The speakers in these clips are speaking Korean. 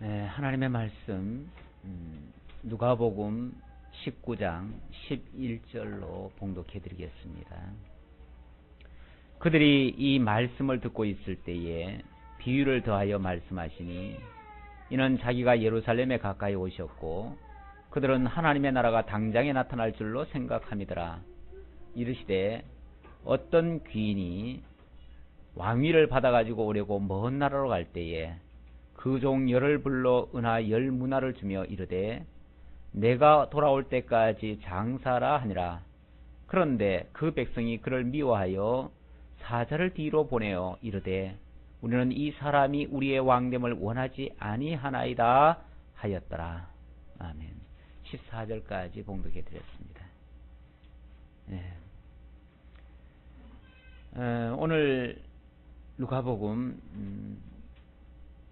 하나님의 말씀 누가복음 19장 11절로 봉독해 드리겠습니다. 그들이 이 말씀을 듣고 있을 때에 비유를 더하여 말씀하시니 이는 자기가 예루살렘에 가까이 오셨고 그들은 하나님의 나라가 당장에 나타날 줄로 생각함이더라. 이르시되 어떤 귀인이 왕위를 받아가지고 오려고 먼 나라로 갈 때에 그 종 열을 불러 은하 10문화를 주며 이르되 내가 돌아올 때까지 장사라 하니라. 그런데 그 백성이 그를 미워하여 사자를 뒤로 보내어 이르되 우리는 이 사람이 우리의 왕됨을 원하지 아니하나이다 하였더라. 아멘. 14절까지 봉독해 드렸습니다. 오늘 누가복음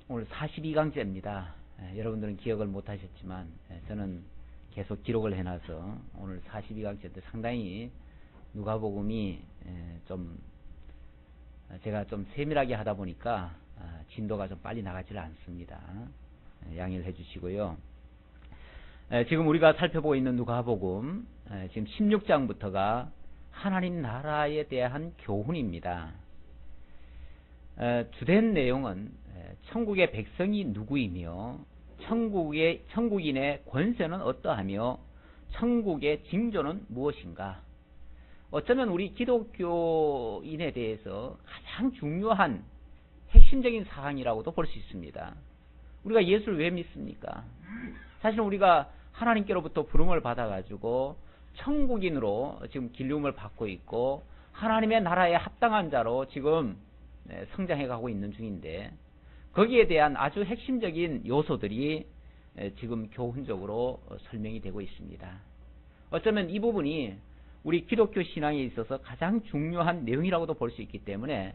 오늘 42강째입니다. 여러분들은 기억을 못하셨지만 저는 계속 기록을 해놔서 오늘 42강째인데 상당히 누가복음이 제가 좀 세밀하게 하다 보니까 진도가 좀 빨리 나가질 않습니다. 양해를 해주시고요. 지금 우리가 살펴보고 있는 누가복음 지금 16장부터가 하나님 나라에 대한 교훈입니다. 주된 내용은 천국의 백성이 누구이며 천국인의 권세는 어떠하며 천국의 징조는 무엇인가. 어쩌면 우리 기독교인에 대해서 가장 중요한 핵심적인 사항이라고도 볼 수 있습니다. 우리가 예수를 왜 믿습니까? 사실 우리가 하나님께로부터 부름을 받아가지고 천국인으로 지금 길름을 받고 있고 하나님의 나라에 합당한 자로 지금 성장해가고 있는 중인데 거기에 대한 아주 핵심적인 요소들이 지금 교훈적으로 설명이 되고 있습니다. 어쩌면 이 부분이 우리 기독교 신앙에 있어서 가장 중요한 내용이라고도 볼 수 있기 때문에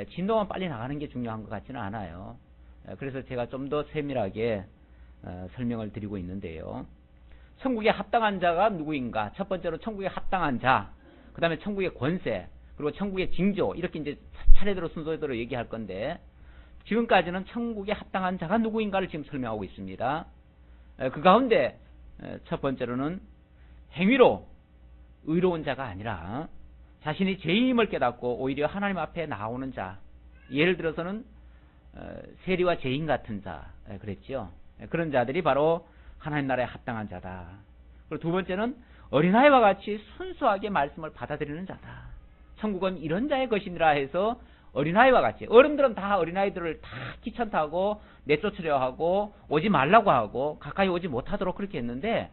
진도만 빨리 나가는 게 중요한 것 같지는 않아요. 그래서 제가 좀 더 세밀하게 설명을 드리고 있는데요. 천국에 합당한 자가 누구인가? 첫 번째로 천국에 합당한 자, 그 다음에 천국의 권세, 그리고 천국의 징조, 이렇게 이제 차례대로 순서대로 얘기할 건데 지금까지는 천국에 합당한 자가 누구인가를 지금 설명하고 있습니다. 그 가운데 첫 번째로는 행위로 의로운 자가 아니라 자신이 죄인임을 깨닫고 오히려 하나님 앞에 나오는 자, 예를 들어서는 세리와 죄인 같은 자 그랬죠. 그런 자들이 바로 하나님 나라에 합당한 자다. 그리고 두 번째는 어린아이와 같이 순수하게 말씀을 받아들이는 자다. 천국은 이런 자의 것이니라 해서 어린아이와 같이, 어른들은 다 어린아이들을 다 귀찮다고 내쫓으려 하고 오지 말라고 하고 가까이 오지 못하도록 그렇게 했는데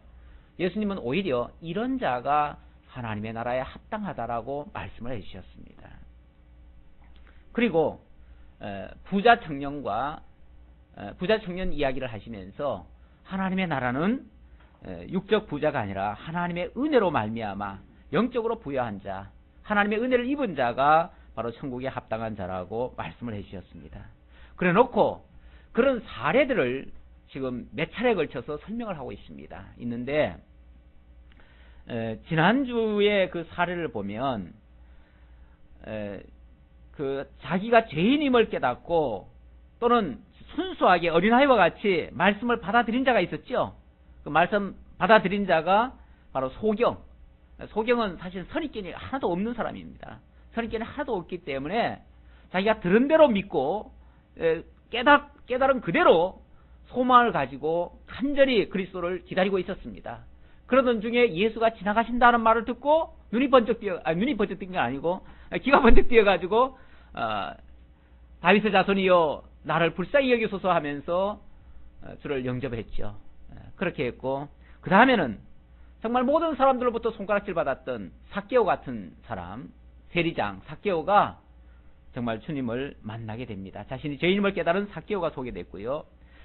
예수님은 오히려 이런 자가 하나님의 나라에 합당하다라고 말씀을 해주셨습니다. 그리고 부자 청년 이야기를 하시면서 하나님의 나라는 육적 부자가 아니라 하나님의 은혜로 말미암아 영적으로 부여한 자, 하나님의 은혜를 입은 자가 바로 천국에 합당한 자라고 말씀을 해주셨습니다. 그래 놓고 그런 사례들을 지금 몇 차례에 걸쳐서 설명을 하고 있는데 지난주에 그 사례를 보면 그 자기가 죄인임을 깨닫고 또는 순수하게 어린아이와 같이 말씀을 받아들인 자가 있었죠. 그 말씀 받아들인 자가 바로 소경은 사실 선입견이 하나도 없는 사람입니다. 선입견이 하나도 없기 때문에 자기가 들은 대로 믿고 깨달은 그대로 소망을 가지고 간절히 그리스도를 기다리고 있었습니다. 그러던 중에 예수가 지나가신다는 말을 듣고 눈이 번쩍 뜬 게 아니고 귀가 번쩍 뛰어가지고 다윗의 자손이여 나를 불쌍히 여기소서 하면서 주를 영접했죠. 그렇게 했고 그 다음에는 정말 모든 사람들로부터 손가락질 받았던 삭개오 같은 사람, 세리장 삭개오가 정말 주님을 만나게 됩니다. 자신이 죄인임을 깨달은 삭개오가 소개됐고요.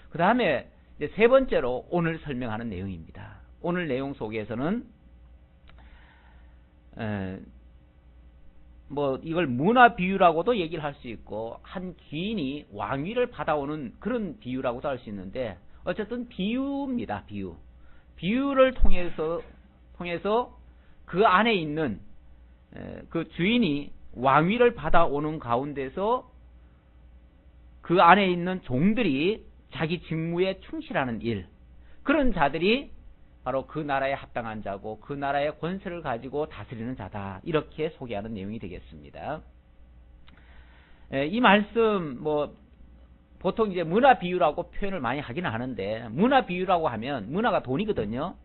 그 다음에 세 번째로 오늘 설명하는 내용입니다. 오늘 내용 속에서는 이걸 문화 비유라고도 얘기를 할 수 있고 한 귀인이 왕위를 받아오는 그런 비유라고도 할 수 있는데 어쨌든 비유입니다. 비유를 통해서 그 안에 있는 그 주인이 왕위를 받아오는 가운데서 그 안에 있는 종들이 자기 직무에 충실하는 일, 그런 자들이 바로 그 나라에 합당한 자고 그 나라의 권세를 가지고 다스리는 자다. 이렇게 소개하는 내용이 되겠습니다. 이 말씀 보통 이제 문화 비유라고 표현을 많이 하기는 하는데, 문화 비유라고 하면 문화가 돈이거든요.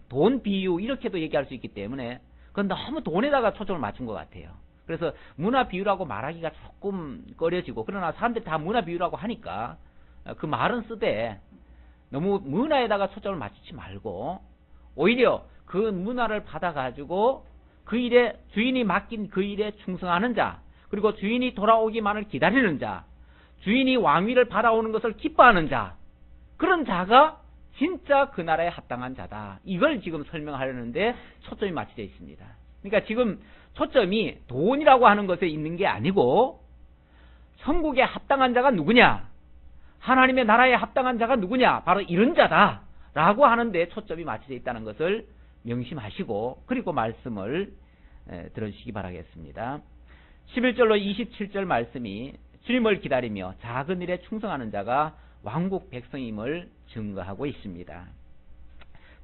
돈 비유 이렇게도 얘기할 수 있기 때문에 그건 너무 돈에다가 초점을 맞춘 것 같아요. 그래서 문화 비유라고 말하기가 조금 꺼려지고, 그러나 사람들이 다 문화 비유라고 하니까 그 말은 쓰되 너무 문화에다가 초점을 맞추지 말고 오히려 그 문화를 받아가지고 그 일에 주인이 맡긴 그 일에 충성하는 자, 그리고 주인이 돌아오기만을 기다리는 자, 주인이 왕위를 받아오는 것을 기뻐하는 자, 그런 자가 진짜 그 나라에 합당한 자다. 이걸 지금 설명하려는데 초점이 맞춰져 있습니다. 그러니까 지금 초점이 돈이라고 하는 것에 있는 게 아니고 천국에 합당한 자가 누구냐, 하나님의 나라에 합당한 자가 누구냐, 바로 이런 자다라고 하는데 초점이 맞춰져 있다는 것을 명심하시고, 그리고 말씀을 들어주시기 바라겠습니다. 11절로 27절 말씀이 주님을 기다리며 작은 일에 충성하는 자가 왕국 백성임을 증거하고 있습니다.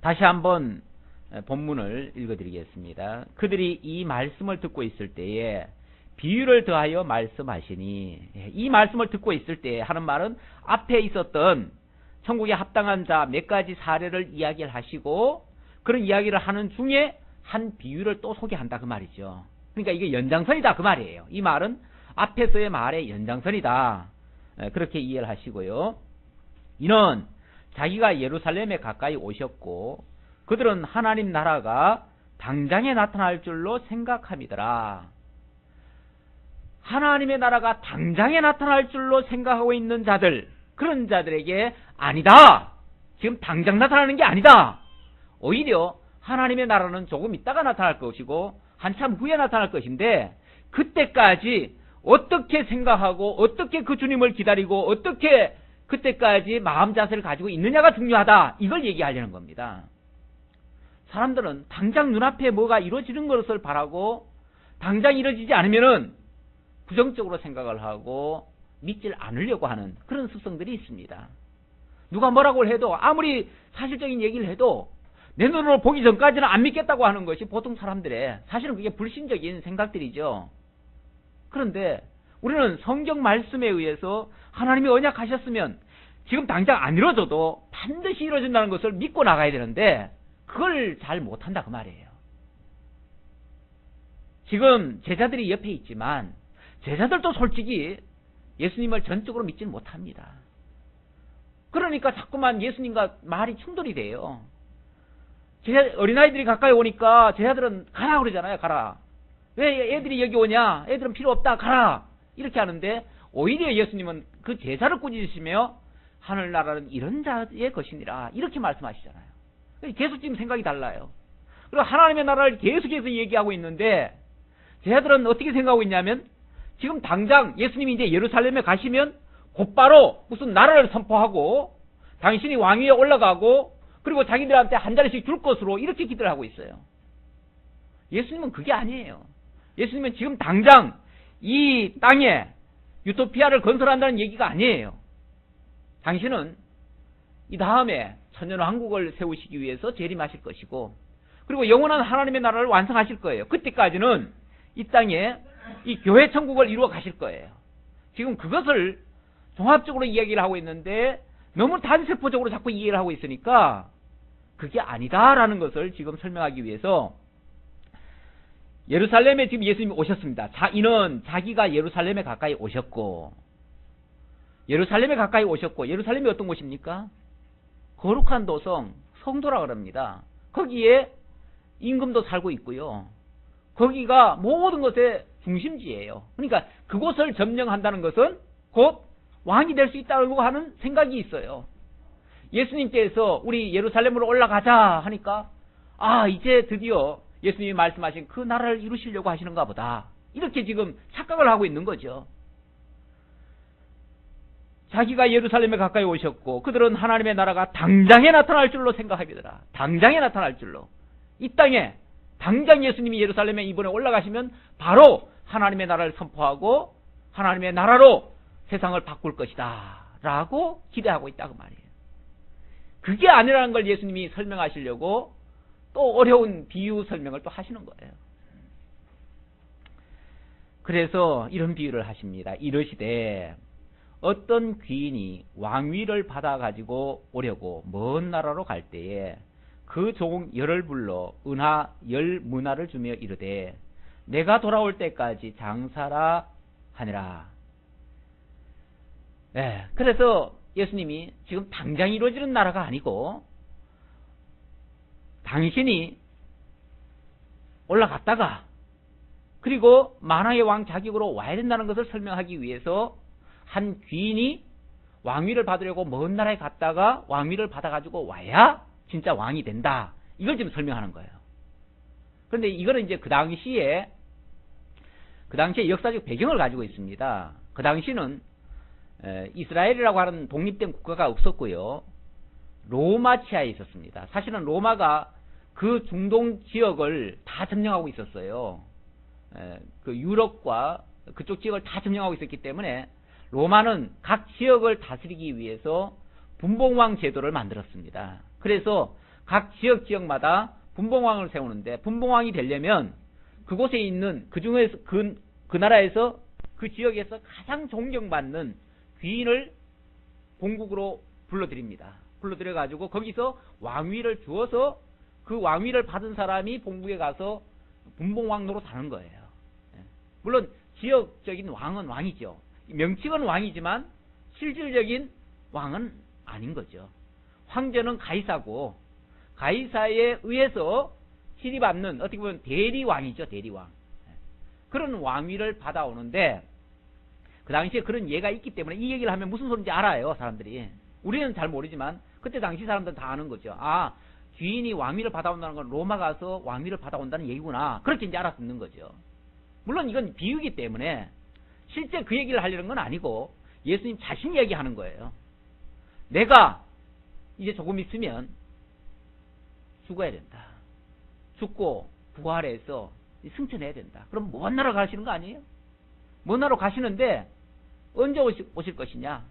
다시 한번 본문을 읽어드리겠습니다. 그들이 이 말씀을 듣고 있을 때에 비유를 더하여 말씀하시니, 이 말씀을 듣고 있을 때 하는 말은 앞에 있었던 천국에 합당한 자 몇 가지 사례를 이야기를 하시고, 그런 이야기를 하는 중에 한 비유를 또 소개한다 그 말이죠. 그러니까 이게 연장선이다 그 말이에요. 이 말은 앞에서의 말의 연장선이다, 그렇게 이해를 하시고요. 이는 자기가 예루살렘에 가까이 오셨고 그들은 하나님 나라가 당장에 나타날 줄로 생각함이더라. 하나님의 나라가 당장에 나타날 줄로 생각하고 있는 자들, 그런 자들에게 아니다, 지금 당장 나타나는 게 아니다, 오히려 하나님의 나라는 조금 있다가 나타날 것이고 한참 후에 나타날 것인데, 그때까지 어떻게 생각하고 어떻게 그 주님을 기다리고 어떻게 그때까지 마음 자세를 가지고 있느냐가 중요하다, 이걸 얘기하려는 겁니다. 사람들은 당장 눈앞에 뭐가 이루어지는 것을 바라고 당장 이루어지지 않으면은 부정적으로 생각을 하고 믿질 않으려고 하는 그런 습성들이 있습니다. 누가 뭐라고 해도, 아무리 사실적인 얘기를 해도 내 눈으로 보기 전까지는 안 믿겠다고 하는 것이 보통 사람들의, 사실은 그게 불신적인 생각들이죠. 그런데 우리는 성경 말씀에 의해서 하나님이 언약하셨으면 지금 당장 안 이루어져도 반드시 이루어진다는 것을 믿고 나가야 되는데 그걸 잘 못한다 그 말이에요. 지금 제자들이 옆에 있지만 제자들도 솔직히 예수님을 전적으로 믿지는 못합니다. 그러니까 자꾸만 예수님과 말이 충돌이 돼요. 어린아이들이 가까이 오니까 제자들은 가라 그러잖아요. 가라. 왜 애들이 여기 오냐, 애들은 필요 없다, 가라, 이렇게 하는데 오히려 예수님은 그 제자를 꾸짖으시며 하늘나라는 이런 자의 것이니라, 이렇게 말씀하시잖아요. 계속 지금 생각이 달라요. 그리고 하나님의 나라를 계속해서 얘기하고 있는데 제자들은 어떻게 생각하고 있냐면, 지금 당장 예수님이 이제 예루살렘에 가시면 곧바로 무슨 나라를 선포하고 당신이 왕위에 올라가고 그리고 자기들한테 한 자리씩 줄 것으로 이렇게 기대를 하고 있어요. 예수님은 그게 아니에요. 예수님은 지금 당장 이 땅에 유토피아를 건설한다는 얘기가 아니에요. 당신은 이 다음에 천년왕국을 세우시기 위해서 재림하실 것이고, 그리고 영원한 하나님의 나라를 완성하실 거예요. 그때까지는 이 땅에 이 교회 천국을 이루어 가실 거예요. 지금 그것을 종합적으로 이야기를 하고 있는데 너무 단세포적으로 자꾸 이해를 하고 있으니까 그게 아니다라는 것을 지금 설명하기 위해서 예루살렘에 지금 예수님이 오셨습니다. 이는 자기가 예루살렘에 가까이 오셨고, 예루살렘에 가까이 오셨고, 예루살렘이 어떤 곳입니까? 거룩한 도성, 성도라 그럽니다. 거기에 임금도 살고 있고요. 거기가 모든 것의 중심지예요. 그러니까 그곳을 점령한다는 것은 곧 왕이 될 수 있다고 하는 생각이 있어요. 예수님께서 우리 예루살렘으로 올라가자 하니까, 아, 이제 드디어 예수님이 말씀하신 그 나라를 이루시려고 하시는가 보다, 이렇게 지금 착각을 하고 있는 거죠. 자기가 예루살렘에 가까이 오셨고 그들은 하나님의 나라가 당장에 나타날 줄로 생각하기더라. 당장에 나타날 줄로. 이 땅에 당장 예수님이 예루살렘에 이번에 올라가시면 바로 하나님의 나라를 선포하고 하나님의 나라로 세상을 바꿀 것이다 라고 기대하고 있다고 말이에요. 그게 아니라는 걸 예수님이 설명하시려고 또 어려운 비유 설명을 또 하시는 거예요. 그래서 이런 비유를 하십니다. 이르시되 어떤 귀인이 왕위를 받아가지고 오려고 먼 나라로 갈 때에 그 종 열을 불러 은하 10문화를 주며 이르되 내가 돌아올 때까지 장사라 하니라. 네, 그래서 예수님이 지금 당장 이루어지는 나라가 아니고 당신이 올라갔다가 그리고 만왕의 왕 자격으로 와야 된다는 것을 설명하기 위해서 한 귀인이 왕위를 받으려고 먼 나라에 갔다가 왕위를 받아가지고 와야 진짜 왕이 된다. 이걸 지금 설명하는 거예요. 그런데 이거는 이제 그 당시에 역사적 배경을 가지고 있습니다. 그 당시는 이스라엘이라고 하는 독립된 국가가 없었고요. 로마 치하에 있었습니다. 사실은 로마가 그 중동 지역을 다 점령하고 있었어요. 그 유럽과 그쪽 지역을 다 점령하고 있었기 때문에 로마는 각 지역을 다스리기 위해서 분봉왕 제도를 만들었습니다. 그래서 각 지역마다 분봉왕을 세우는데 분봉왕이 되려면 그곳에 있는 그중에서 그 나라에서 그 지역에서 가장 존경받는 귀인을 본국으로 불러들입니다. 불러들여가지고 거기서 왕위를 주어서 그 왕위를 받은 사람이 본국에 가서 분봉왕 노릇하는 거예요. 물론 지역적인 왕은 왕이죠. 명칭은 왕이지만 실질적인 왕은 아닌 거죠. 황제는 가이사고 가이사에 의해서 시리받는 어떻게 보면 대리왕이죠. 대리왕. 그런 왕위를 받아오는데 그 당시에 그런 예가 있기 때문에 이 얘기를 하면 무슨 소리인지 알아요. 사람들이. 우리는 잘 모르지만 그때 당시 사람들은 다 아는 거죠. 아, 귀인이 왕위를 받아온다는 건 로마 가서 왕위를 받아온다는 얘기구나. 그렇게 이제 알아듣는 거죠. 물론 이건 비유이기 때문에 실제 그 얘기를 하려는 건 아니고 예수님 자신 얘기하는 거예요. 내가 이제 조금 있으면 죽어야 된다. 죽고 부활해서 승천해야 된다. 그럼 먼 나라 가시는 거 아니에요? 먼 나라로 가시는데 언제 오실 것이냐?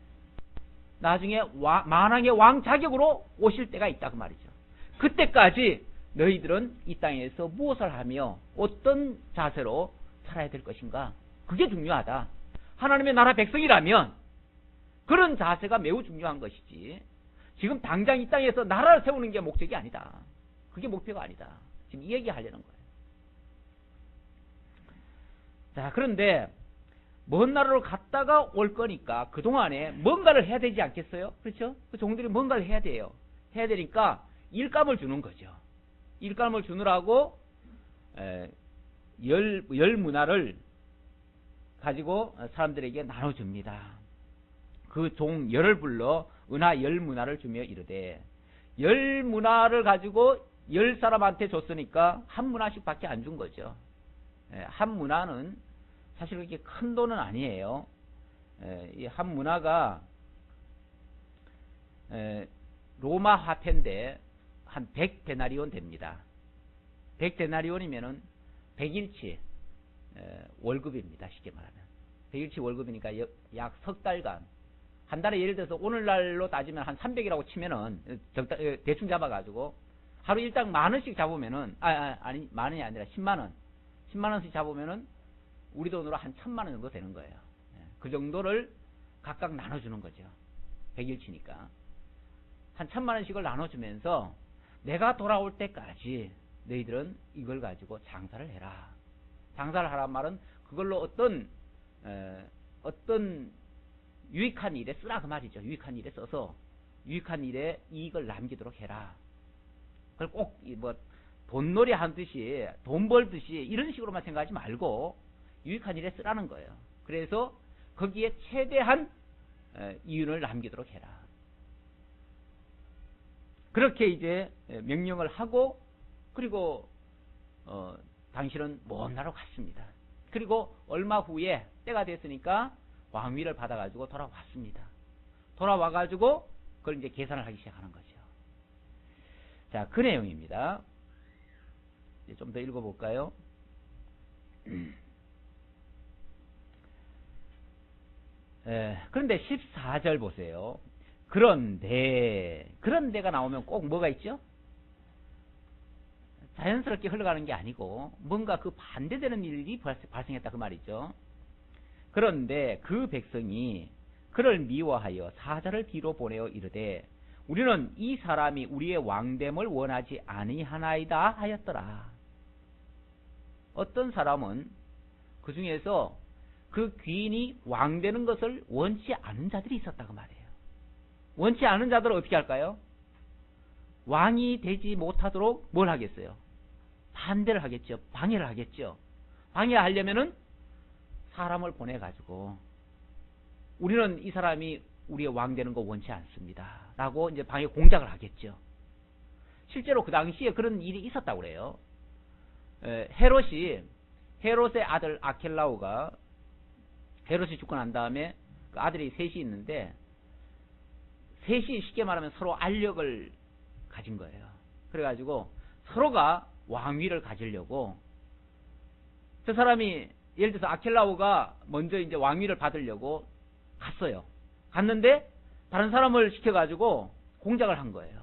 나중에 만왕의 왕 자격으로 오실 때가 있다 그 말이죠. 그때까지 너희들은 이 땅에서 무엇을 하며 어떤 자세로 살아야 될 것인가? 그게 중요하다. 하나님의 나라 백성이라면 그런 자세가 매우 중요한 것이지 지금 당장 이 땅에서 나라를 세우는 게 목적이 아니다. 그게 목표가 아니다. 지금 이 얘기 하려는 거예요. 자, 그런데 먼 나라로 갔다가 올 거니까 그동안에 뭔가를 해야 되지 않겠어요? 그렇죠? 그 종들이 뭔가를 해야 돼요. 해야 되니까 일감을 주는 거죠. 일감을 주느라고 열 문화를 가지고 사람들에게 나눠줍니다. 그 종 열을 불러 은하 10문화를 주며 이르되 10문화를 가지고 10사람한테 줬으니까 한 문화씩 밖에 안 준 거죠. 한 문화는 사실 그렇게 큰 돈은 아니에요. 이 한 문화가 로마 화폐인데 한 100데나리온 됩니다. 100데나리온이면은 100일치 월급입니다. 쉽게 말하면 100일치 월급이니까 약 석 달간 한 달에 예를 들어서 오늘날로 따지면 한 300이라고 치면은 대충 잡아가지고 하루 일당 10,000원씩 잡으면은 아니 만원이 아니라 10만원 10만원씩 잡으면은 우리 돈으로 한 1,000만원 정도 되는 거예요. 그 정도를 각각 나눠주는 거죠. 100일치니까 한 1,000만원씩을 나눠주면서 내가 돌아올 때까지 너희들은 이걸 가지고 장사를 해라. 장사를 하란 말은 그걸로 어떤 유익한 일에 쓰라 그 말이죠. 유익한 일에 써서 유익한 일에 이익을 남기도록 해라. 그걸 꼭 뭐 돈놀이 하듯이 돈 벌듯이 이런 식으로만 생각하지 말고 유익한 일에 쓰라는 거예요. 그래서 거기에 최대한 이윤을 남기도록 해라. 그렇게 이제 명령을 하고 그리고 당신은 먼 나라로 갔습니다. 그리고 얼마 후에 때가 됐으니까 왕위를 받아가지고 돌아왔습니다. 돌아와가지고 그걸 이제 계산을 하기 시작하는 거죠. 자, 그 내용입니다. 좀 더 읽어볼까요? 그런데 14절 보세요. 그런데가 나오면 꼭 뭐가 있죠? 자연스럽게 흘러가는 게 아니고 뭔가 그 반대되는 일이 발생했다 그 말이죠. 그런데 그 백성이 그를 미워하여 사자를 뒤로 보내어 이르되 우리는 이 사람이 우리의 왕됨을 원하지 아니하나이다 하였더라. 어떤 사람은 그 중에서 그 귀인이 왕되는 것을 원치 않은 자들이 있었다고 말이에요. 원치 않은 자들은 어떻게 할까요? 왕이 되지 못하도록 뭘 하겠어요? 반대를 하겠죠. 방해를 하겠죠. 방해하려면은 사람을 보내가지고 우리는 이 사람이 우리의 왕 되는 거 원치 않습니다. 라고 이제 방해 공작을 하겠죠. 실제로 그 당시에 그런 일이 있었다고 그래요. 헤롯의 아들 아켈라오가 헤롯이 죽고 난 다음에 그 아들이 셋이 있는데 셋이 쉽게 말하면 서로 알력을 가진 거예요. 그래가지고 서로가 왕위를 가지려고 저 사람이 예를 들어서 아켈라오가 먼저 이제 왕위를 받으려고 갔어요. 갔는데 다른 사람을 시켜가지고 공작을 한 거예요.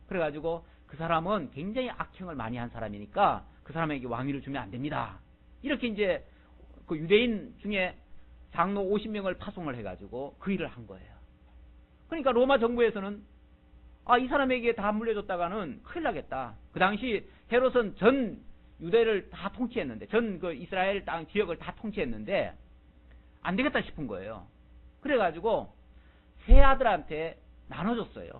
그래가지고 그 사람은 굉장히 악행을 많이 한 사람이니까 그 사람에게 왕위를 주면 안 됩니다. 이렇게 이제 그 유대인 중에 장로 50명을 파송을 해가지고 그 일을 한 거예요. 그러니까 로마 정부에서는 이 사람에게 다 물려줬다가는 큰일 나겠다. 그 당시 헤롯은 전 유대를 다 통치했는데 전 그 이스라엘 땅 지역을 다 통치했는데 안 되겠다 싶은 거예요. 그래가지고 세 아들한테 나눠줬어요.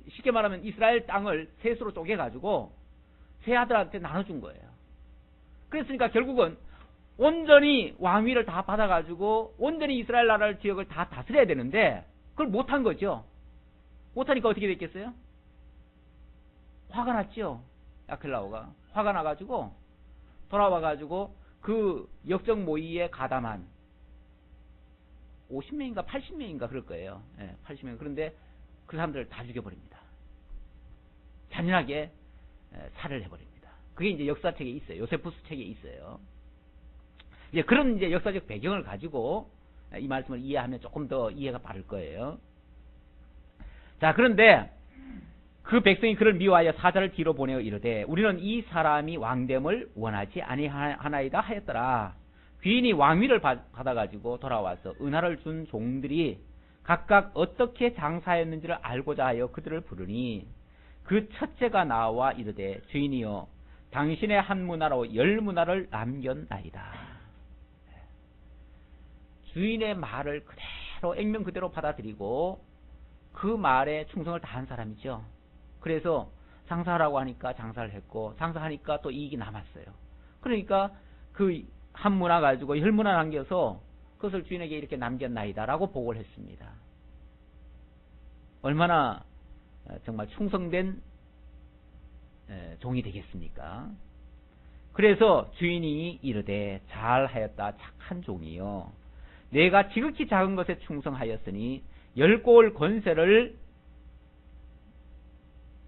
쉽게 말하면 이스라엘 땅을 셋으로 쪼개가지고 세 아들한테 나눠준 거예요. 그랬으니까 결국은 온전히 왕위를 다 받아가지고 온전히 이스라엘 나라를 지역을 다 다스려야 되는데 그걸 못한 거죠. 못하니까 어떻게 됐겠어요? 화가 났죠. 아켈라오가 화가 나가지고 돌아와가지고 그 역적 모의에 가담한 50명인가 80명인가 그럴 거예요. 80명. 그런데 그 사람들을 다 죽여버립니다. 잔인하게 살해를 해버립니다. 그게 이제 역사책에 있어요. 요세푸스 책에 있어요. 이제 그런 이제 역사적 배경을 가지고 이 말씀을 이해하면 조금 더 이해가 바를 거예요. 자, 그런데 그 백성이 그를 미워하여 사자를 뒤로 보내어 이르되 우리는 이 사람이 왕됨을 원하지 아니하나이다 하였더라. 귀인이 왕위를 받아가지고 돌아와서 은하를 준 종들이 각각 어떻게 장사했는지를 알고자 하여 그들을 부르니 그 첫째가 나와 이르되 주인이여 당신의 한 문화로 10문화를 남겼나이다. 주인의 말을 그대로 액면 그대로 받아들이고 그 말에 충성을 다한 사람이죠. 그래서 장사하라고 하니까 장사를 했고 장사하니까 또 이익이 남았어요. 그러니까 그 한 문화 가지고 10문화 남겨서 그것을 주인에게 이렇게 남겼나이다 라고 보고를 했습니다. 얼마나 정말 충성된 종이 되겠습니까? 그래서 주인이 이르되 잘하였다 착한 종이요 내가 지극히 작은 것에 충성하였으니 10고을 권세를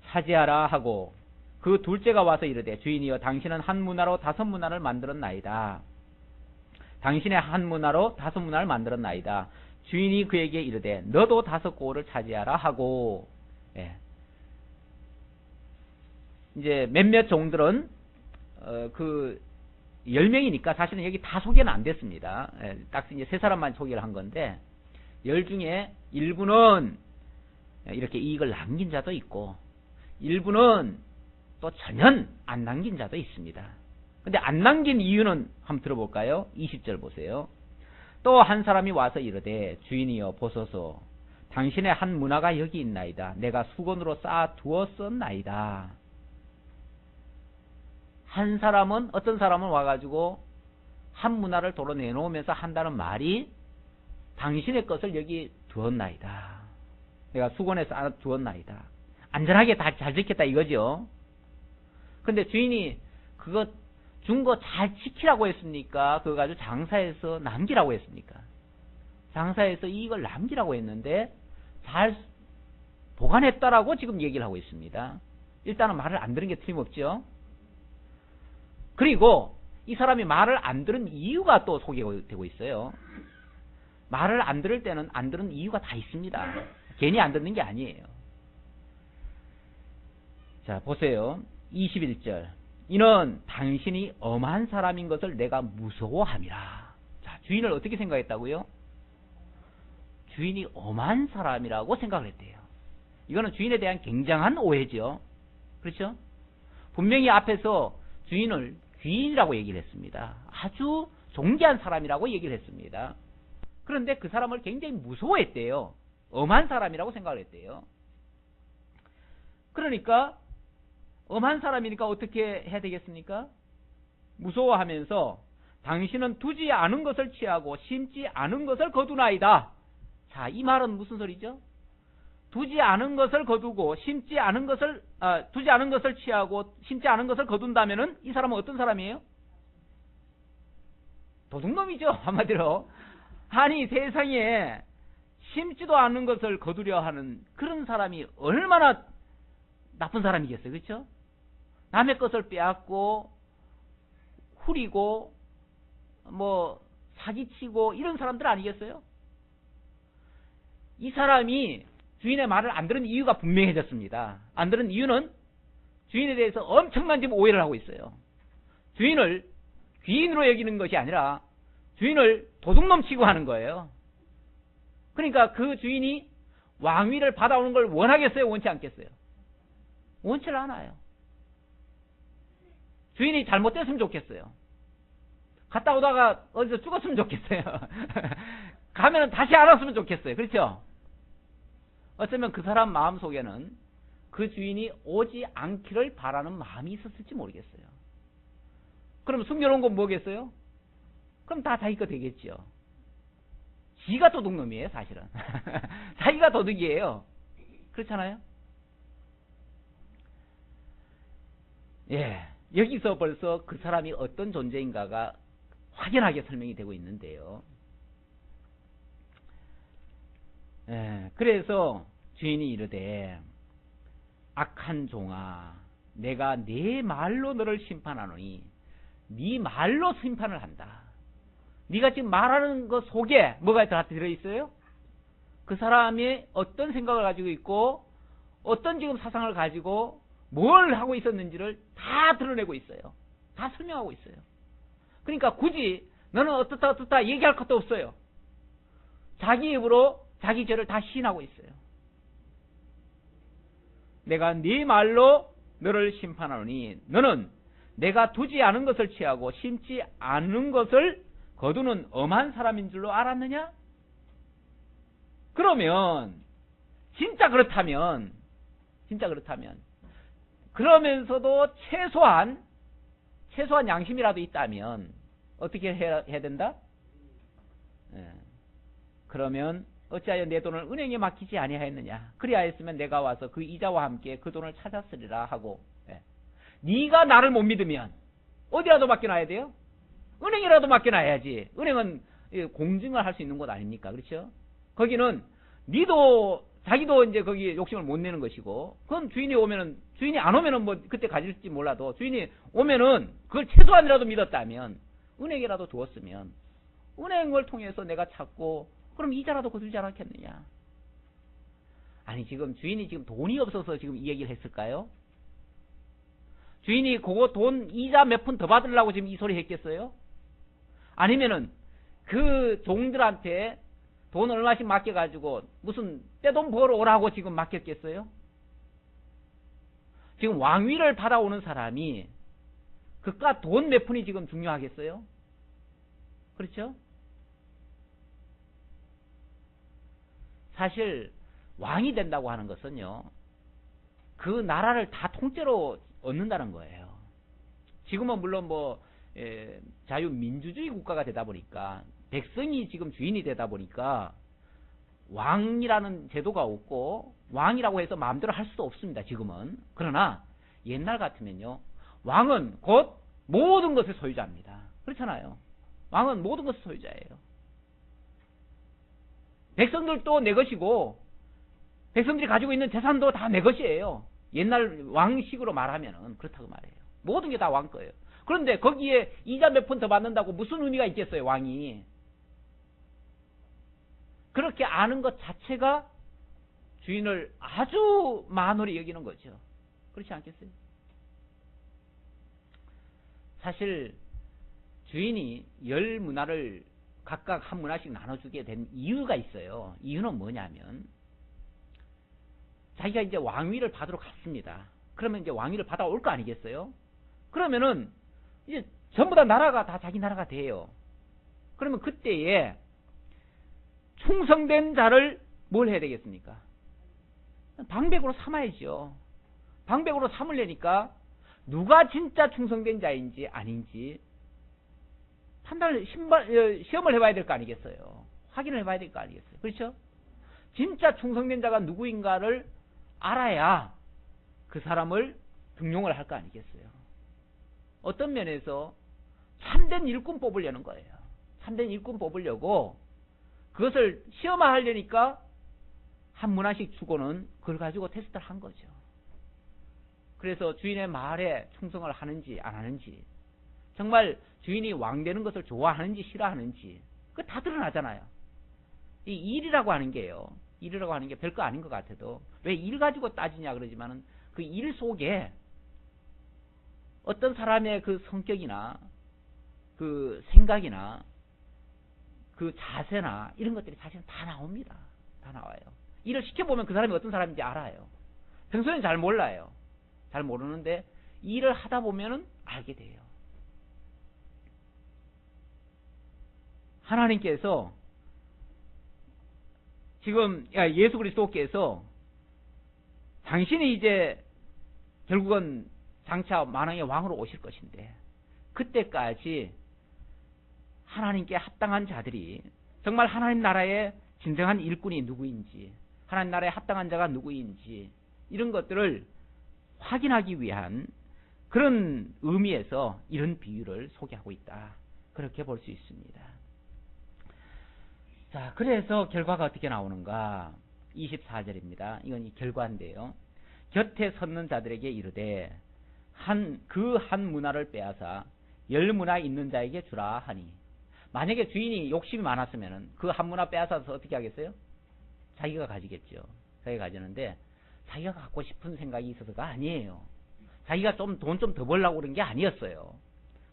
차지하라 하고 그 둘째가 와서 이르되 주인이여 당신은 한 문화로 5문화를 만들었나이다. 당신의 한 문화로 5문화를 만들었나이다. 주인이 그에게 이르되 너도 5고을을 차지하라 하고 이제 몇몇 종들은 그 10명이니까 사실은 여기 다 소개는 안 됐습니다. 딱 이제 3사람만 소개를 한 건데 10 중에 일부는 이렇게 이익을 남긴 자도 있고 일부는 또 전혀 안 남긴 자도 있습니다. 근데 안 남긴 이유는 한번 들어볼까요? 20절 보세요. 또 한 사람이 와서 이르되 주인이여 보소서 당신의 한 문화가 여기 있나이다. 내가 수건으로 쌓아 두었었나이다. 한 사람은 어떤 사람은 와가지고 한 문화를 도로 내놓으면서 한다는 말이 당신의 것을 여기 두었나이다. 내가 수건에 쌓아 두었나이다. 안전하게 다 잘 지켰다 이거죠. 근데 주인이 그거 준 거 잘 지키라고 했습니까? 그거 가지고 장사해서 남기라고 했습니까? 장사해서 이익을 남기라고 했는데 잘 보관했다라고 지금 얘기를 하고 있습니다. 일단은 말을 안 들은 게 틀림없죠. 그리고 이 사람이 말을 안 들은 이유가 또 소개되고 있어요. 말을 안 들을 때는 안 들은 이유가 다 있습니다. 괜히 안 듣는 게 아니에요. 자, 보세요. 21절. 이는 당신이 엄한 사람인 것을 내가 무서워함이라. 자, 주인을 어떻게 생각했다고요? 주인이 엄한 사람이라고 생각을 했대요. 이거는 주인에 대한 굉장한 오해죠. 그렇죠? 분명히 앞에서 주인을 귀인이라고 얘기를 했습니다. 아주 존귀한 사람이라고 얘기를 했습니다. 그런데 그 사람을 굉장히 무서워했대요. 엄한 사람이라고 생각을 했대요. 그러니까 엄한 사람이니까 어떻게 해야 되겠습니까? 무서워하면서 당신은 두지 않은 것을 취하고 심지 않은 것을 거두나이다. 자, 이 말은 무슨 소리죠? 두지 않은 것을 거두고 심지 않은 것을 두지 않은 것을 취하고 심지 않은 것을 거둔다면은 이 사람은 어떤 사람이에요? 도둑놈이죠. 한마디로. 아니, 세상에 심지도 않은 것을 거두려 하는 그런 사람이 얼마나 나쁜 사람이겠어요. 그렇죠? 남의 것을 빼앗고 후리고 뭐 사기치고 이런 사람들 아니겠어요? 이 사람이 주인의 말을 안 들은 이유가 분명해졌습니다. 안 들은 이유는 주인에 대해서 엄청난 지금 오해를 하고 있어요. 주인을 귀인으로 여기는 것이 아니라 주인을 도둑놈 취급하는 거예요. 그러니까 그 주인이 왕위를 받아오는 걸 원하겠어요? 원치 않겠어요? 원치를 않아요. 주인이 잘못됐으면 좋겠어요. 갔다 오다가 어디서 죽었으면 좋겠어요. 가면은 다시 안 왔으면 좋겠어요. 그렇죠? 어쩌면 그 사람 마음속에는 그 주인이 오지 않기를 바라는 마음이 있었을지 모르겠어요. 그럼 숨겨놓은 건 뭐겠어요? 그럼 다 자기 거 되겠죠. 지가 도둑놈이에요, 사실은. 자기가 도둑이에요. 그렇잖아요? 예. 여기서 벌써 그 사람이 어떤 존재인가가 확연하게 설명이 되고 있는데요. 예. 그래서 주인이 이르되 악한 종아, 내가 네 말로 너를 심판하노니 네 말로 심판을 한다. 네가 지금 말하는 것 속에 뭐가 다 들어있어요? 그 사람이 어떤 생각을 가지고 있고 어떤 지금 사상을 가지고 뭘 하고 있었는지를 다 드러내고 있어요. 다 설명하고 있어요. 그러니까 굳이 너는 어떻다 얘기할 것도 없어요. 자기 입으로 자기 죄를 다 시인하고 있어요. 내가 네 말로 너를 심판하노니 너는 내가 두지 않은 것을 취하고 심지 않은 것을 거두는 엄한 사람인 줄로 알았느냐? 그러면 진짜 그렇다면 그러면서도 최소한 양심이라도 있다면 어떻게 해야 된다? 그러면 어찌하여 내 돈을 은행에 맡기지 아니하였느냐? 그리하였으면 내가 와서 그 이자와 함께 그 돈을 찾았으리라 하고. 네가 나를 못 믿으면 어디라도 맡겨놔야 돼요? 은행이라도 맡겨놔야지. 은행은 공증을 할 수 있는 곳 아닙니까? 그렇죠? 거기는 자기도 이제 거기 욕심을 못 내는 것이고, 그건 주인이 안 오면은 뭐 그때 가질지 몰라도 주인이 오면은 그걸 최소한이라도 믿었다면 은행이라도 두었으면 은행을 통해서 내가 찾고 그럼 이자라도 거두지 않았겠느냐? 아니, 지금 주인이 지금 돈이 없어서 지금 이 얘기를 했을까요? 주인이 그거 돈 이자 몇 푼 더 받으려고 지금 이 소리 했겠어요? 아니면은 그 종들한테 돈 얼마씩 맡겨가지고 무슨 떼돈 벌어 오라고 지금 맡겼겠어요? 지금 왕위를 받아오는 사람이 그깟 돈 몇 푼이 지금 중요하겠어요? 그렇죠? 사실 왕이 된다고 하는 것은요, 그 나라를 다 통째로 얻는다는 거예요. 지금은 물론 자유민주주의 국가가 되다 보니까 백성이 지금 주인이 되다 보니까 왕이라는 제도가 없고 왕이라고 해서 마음대로 할 수도 없습니다. 지금은. 그러나 옛날 같으면요, 왕은 곧 모든 것의 소유자입니다. 그렇잖아요. 왕은 모든 것의 소유자예요. 백성들도 내 것이고 백성들이 가지고 있는 재산도 다 내 것이에요. 옛날 왕식으로 말하면은 그렇다고 말해요. 모든 게 다 왕 거예요. 그런데 거기에 이자 몇 푼 더 받는다고 무슨 의미가 있겠어요, 왕이? 그렇게 아는 것 자체가 주인을 아주 만홀히 여기는 거죠. 그렇지 않겠어요? 사실 주인이 10문화를 각각 한 문화씩 나눠주게 된 이유가 있어요. 이유는 뭐냐면 자기가 이제 왕위를 받으러 갔습니다. 그러면 이제 왕위를 받아올 거 아니겠어요? 그러면은 이제 전부 다 나라가 다 자기 나라가 돼요. 그러면 그때에 충성된 자를 뭘 해야 되겠습니까? 방백으로 삼아야죠. 방백으로 삼으려니까 누가 진짜 충성된 자인지 아닌지 시험을 해봐야 될 거 아니겠어요? 확인을 해봐야 될 거 아니겠어요? 그렇죠? 진짜 충성된 자가 누구인가를 알아야 그 사람을 등용을 할 거 아니겠어요? 어떤 면에서 참된 일꾼 뽑으려는 거예요. 참된 일꾼 뽑으려고 그것을 시험화하려니까 한 문화씩 주고는 그걸 가지고 테스트를 한 거죠. 그래서 주인의 말에 충성을 하는지 안 하는지, 정말 주인이 왕 되는 것을 좋아하는지 싫어하는지 그거 다 드러나잖아요. 이 일이라고 하는 게요. 일이라고 하는 게 별거 아닌 것 같아도 왜 일 가지고 따지냐 그러지만은 그 일 속에 어떤 사람의 그 성격이나 그 생각이나 그 자세나 이런 것들이 사실은 다 나옵니다. 다 나와요. 일을 시켜보면 그 사람이 어떤 사람인지 알아요. 평소에는 잘 몰라요. 잘 모르는데 일을 하다 보면은 알게 돼요. 하나님께서 지금 예수 그리스도께서 당신이 이제 결국은 장차 만왕의 왕으로 오실 것인데 그때까지 하나님께 합당한 자들이 정말 하나님 나라의 진정한 일꾼이 누구인지, 하나님 나라에 합당한 자가 누구인지 이런 것들을 확인하기 위한 그런 의미에서 이런 비유를 소개하고 있다. 그렇게 볼 수 있습니다. 자, 그래서 결과가 어떻게 나오는가? 24절입니다. 이건 이 결과인데요. 곁에 섰는 자들에게 이르되 그 한 문화를 빼앗아 10문화 있는 자에게 주라 하니. 만약에 주인이 욕심이 많았으면 그 한 문화 빼앗아서 어떻게 하겠어요? 자기가 가지겠죠. 자기가 가지는데 자기가 갖고 싶은 생각이 있어서가 아니에요. 자기가 돈 좀 더 벌려고 그런 게 아니었어요.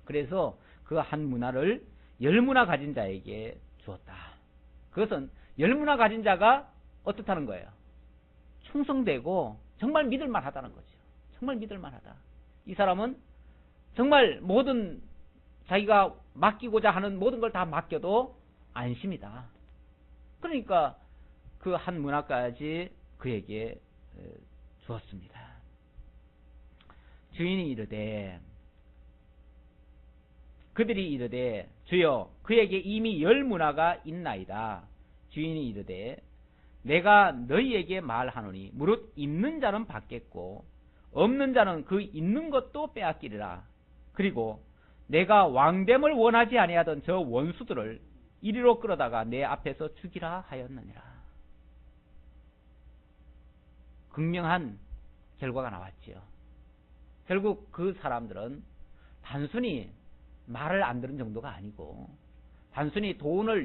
그래서 그 한 문화를 10문화 가진 자에게 주었다. 그것은 10문화 가진 자가 어떻다는 거예요? 충성되고 정말 믿을만 하다는 거죠. 정말 믿을만 하다. 이 사람은 정말 모든 자기가 맡기고자 하는 모든 걸 다 맡겨도 안심이다. 그러니까 그 한 문화까지 그에게 주었습니다. 주인이 이르되, 그들이 이르되 주여 그에게 이미 10문화가 있나이다. 주인이 이르되 내가 너희에게 말하노니 무릇 있는 자는 받겠고 없는 자는 그 있는 것도 빼앗기리라. 그리고 내가 왕됨을 원하지 아니하던 저 원수들을 이리로 끌어다가 내 앞에서 죽이라 하였느니라. 극명한 결과가 나왔지요. 결국 그 사람들은 단순히 말을 안 들은 정도가 아니고, 단순히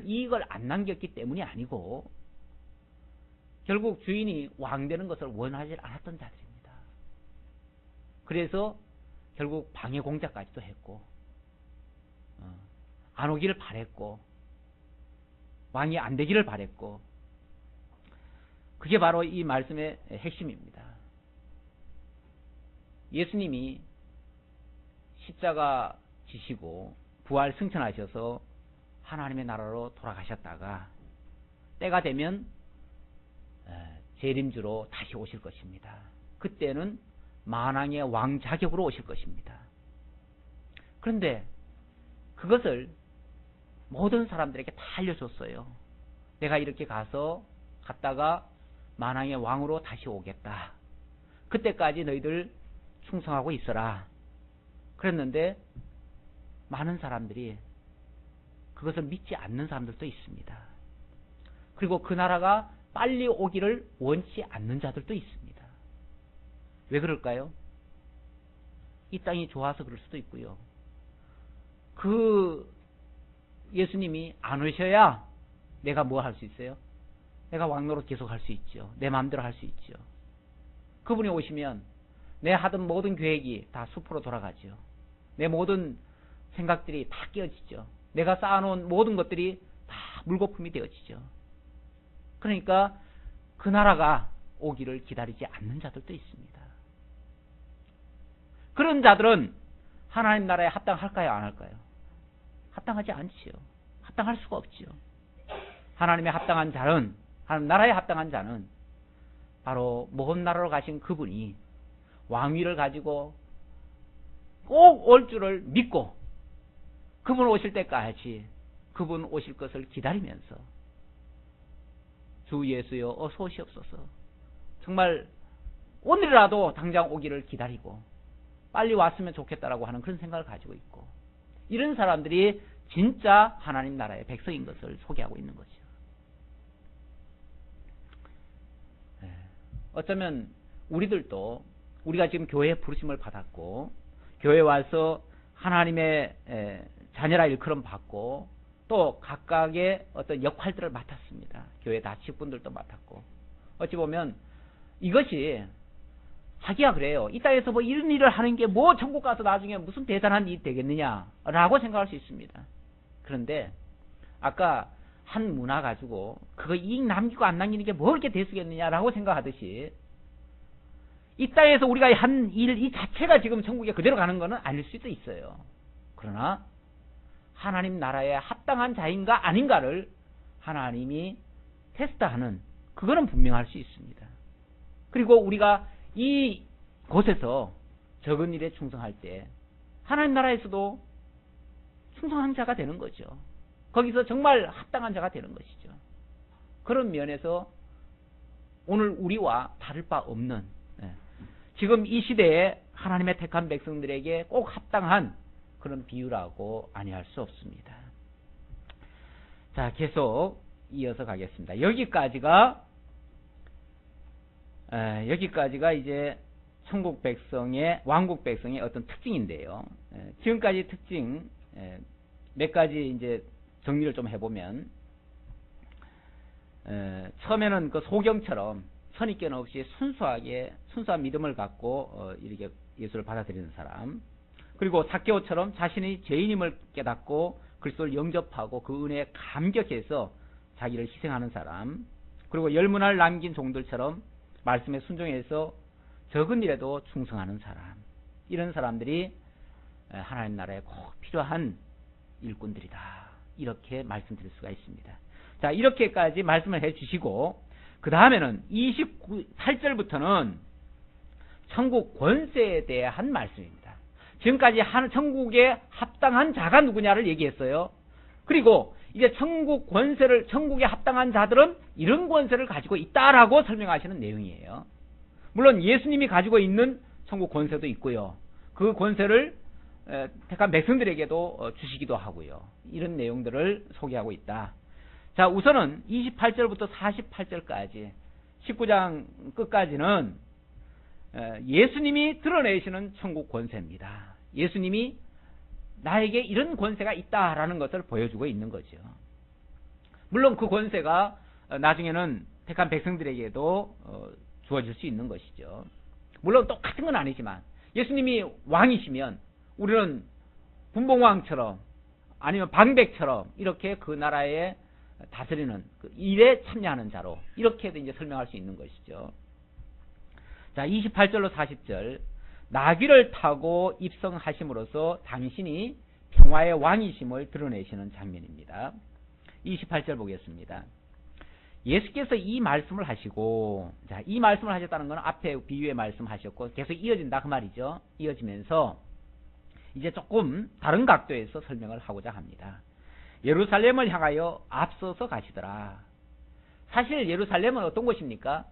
이익을 안 남겼기 때문이 아니고, 결국 주인이 왕 되는 것을 원하지 않았던 자들입니다. 그래서 결국 방해 공작까지도 했고, 안 오기를 바랬고, 왕이 안 되기를 바랬고, 그게 바로 이 말씀의 핵심입니다. 예수님이 십자가 지시고 부활 승천하셔서 하나님의 나라로 돌아가셨다가 때가 되면 재림주로 다시 오실 것입니다. 그때는 만왕의 왕 자격으로 오실 것입니다. 그런데 그것을 모든 사람들에게 다 알려줬어요. 내가 이렇게 갔다가 만왕의 왕으로 다시 오겠다. 그때까지 너희들 충성하고 있어라. 그랬는데 많은 사람들이 그것을 믿지 않는 사람들도 있습니다. 그리고 그 나라가 빨리 오기를 원치 않는 자들도 있습니다. 왜 그럴까요? 이 땅이 좋아서 그럴 수도 있고요. 그 예수님이 안 오셔야 내가 뭐 할 수 있어요? 내가 왕노릇 계속 할 수 있죠. 내 마음대로 할 수 있죠. 그분이 오시면 내 하던 모든 계획이 다 숲으로 돌아가죠. 내 모든 생각들이 다 깨어지죠. 내가 쌓아놓은 모든 것들이 다 물거품이 되어지죠. 그러니까 그 나라가 오기를 기다리지 않는 자들도 있습니다. 그런 자들은 하나님 나라에 합당할까요? 안 할까요? 합당하지 않지요. 합당할 수가 없지요. 하나님의 합당한 자는, 하나님 나라에 합당한 자는 바로 먼 나라로 가신 그분이 왕위를 가지고 꼭 올 줄을 믿고 그분 오실 때까지 그분 오실 것을 기다리면서 주 예수여 어서 오시옵소서, 정말 오늘이라도 당장 오기를 기다리고 빨리 왔으면 좋겠다라고 하는 그런 생각을 가지고 있고, 이런 사람들이 진짜 하나님 나라의 백성인 것을 소개하고 있는 거죠. 어쩌면 우리들도 우리가 지금 교회에 부르심을 받았고 교회에 와서 하나님의 자녀라 일컬음 받고 또 각각의 어떤 역할들을 맡았습니다. 교회 다직분들도 맡았고, 어찌 보면 이것이 자기야 그래요. 이 땅에서 뭐 이런 일을 하는 게 뭐 천국 가서 나중에 무슨 대단한 일이 되겠느냐라고 생각할 수 있습니다. 그런데 아까 한 문화 가지고 그거 이익 남기고 안 남기는 게 뭐 그렇게 대수겠느냐라고 생각하듯이 이 땅에서 우리가 한 일 이 자체가 지금 천국에 그대로 가는 거는 아닐 수도 있어요. 그러나 하나님 나라에 합당한 자인가 아닌가를 하나님이 테스트하는, 그거는 분명할 수 있습니다. 그리고 우리가 이 곳에서 적은 일에 충성할 때 하나님 나라에서도 충성한 자가 되는 거죠. 거기서 정말 합당한 자가 되는 것이죠. 그런 면에서 오늘 우리와 다를 바 없는, 지금 이 시대에 하나님의 택한 백성들에게 꼭 합당한 그런 비유라고 아니할 수 없습니다. 자, 계속 이어서 가겠습니다. 여기까지가 이제 천국 백성의, 왕국 백성의 어떤 특징인데요. 지금까지 특징 몇 가지 이제 정리를 좀 해보면, 처음에는 그 소경처럼 선입견 없이 순수한 믿음을 갖고 이렇게 예수를 받아들이는 사람, 그리고 삭개오처럼 자신이 죄인임을 깨닫고 그리스도를 영접하고 그 은혜에 감격해서 자기를 희생하는 사람, 그리고 열문을 남긴 종들처럼 말씀에 순종해서 적은 일에도 충성하는 사람, 이런 사람들이 하나님 나라에 꼭 필요한 일꾼들이다, 이렇게 말씀드릴 수가 있습니다. 자, 이렇게까지 말씀을 해주시고 그 다음에는 28절부터는 천국 권세에 대한 말씀입니다. 지금까지 천국에 합당한 자가 누구냐를 얘기했어요. 그리고 이제 천국 권세를, 천국에 합당한 자들은 이런 권세를 가지고 있다라고 설명하시는 내용이에요. 물론 예수님이 가지고 있는 천국 권세도 있고요. 그 권세를 택한 백성들에게도 주시기도 하고요. 이런 내용들을 소개하고 있다. 자, 우선은 28절부터 48절까지 19장 끝까지는 예수님이 드러내시는 천국 권세입니다. 예수님이 나에게 이런 권세가 있다라는 것을 보여주고 있는 거죠. 물론 그 권세가 나중에는 택한 백성들에게도 주어질 수 있는 것이죠. 물론 똑같은 건 아니지만 예수님이 왕이시면 우리는 분봉왕처럼 아니면 방백처럼 이렇게 그 나라에 다스리는 그 일에 참여하는 자로 이렇게도 이제 설명할 수 있는 것이죠. 자, 28절로 40절, 나귀를 타고 입성하심으로써 당신이 평화의 왕이심을 드러내시는 장면입니다. 28절 보겠습니다. 예수께서 이 말씀을 하시고, 자, 이 말씀을 하셨다는 건 앞에 비유의 말씀하셨고 계속 이어진다 그 말이죠. 이어지면서 이제 조금 다른 각도에서 설명을 하고자 합니다. 예루살렘을 향하여 앞서서 가시더라. 사실 예루살렘은 어떤 곳입니까?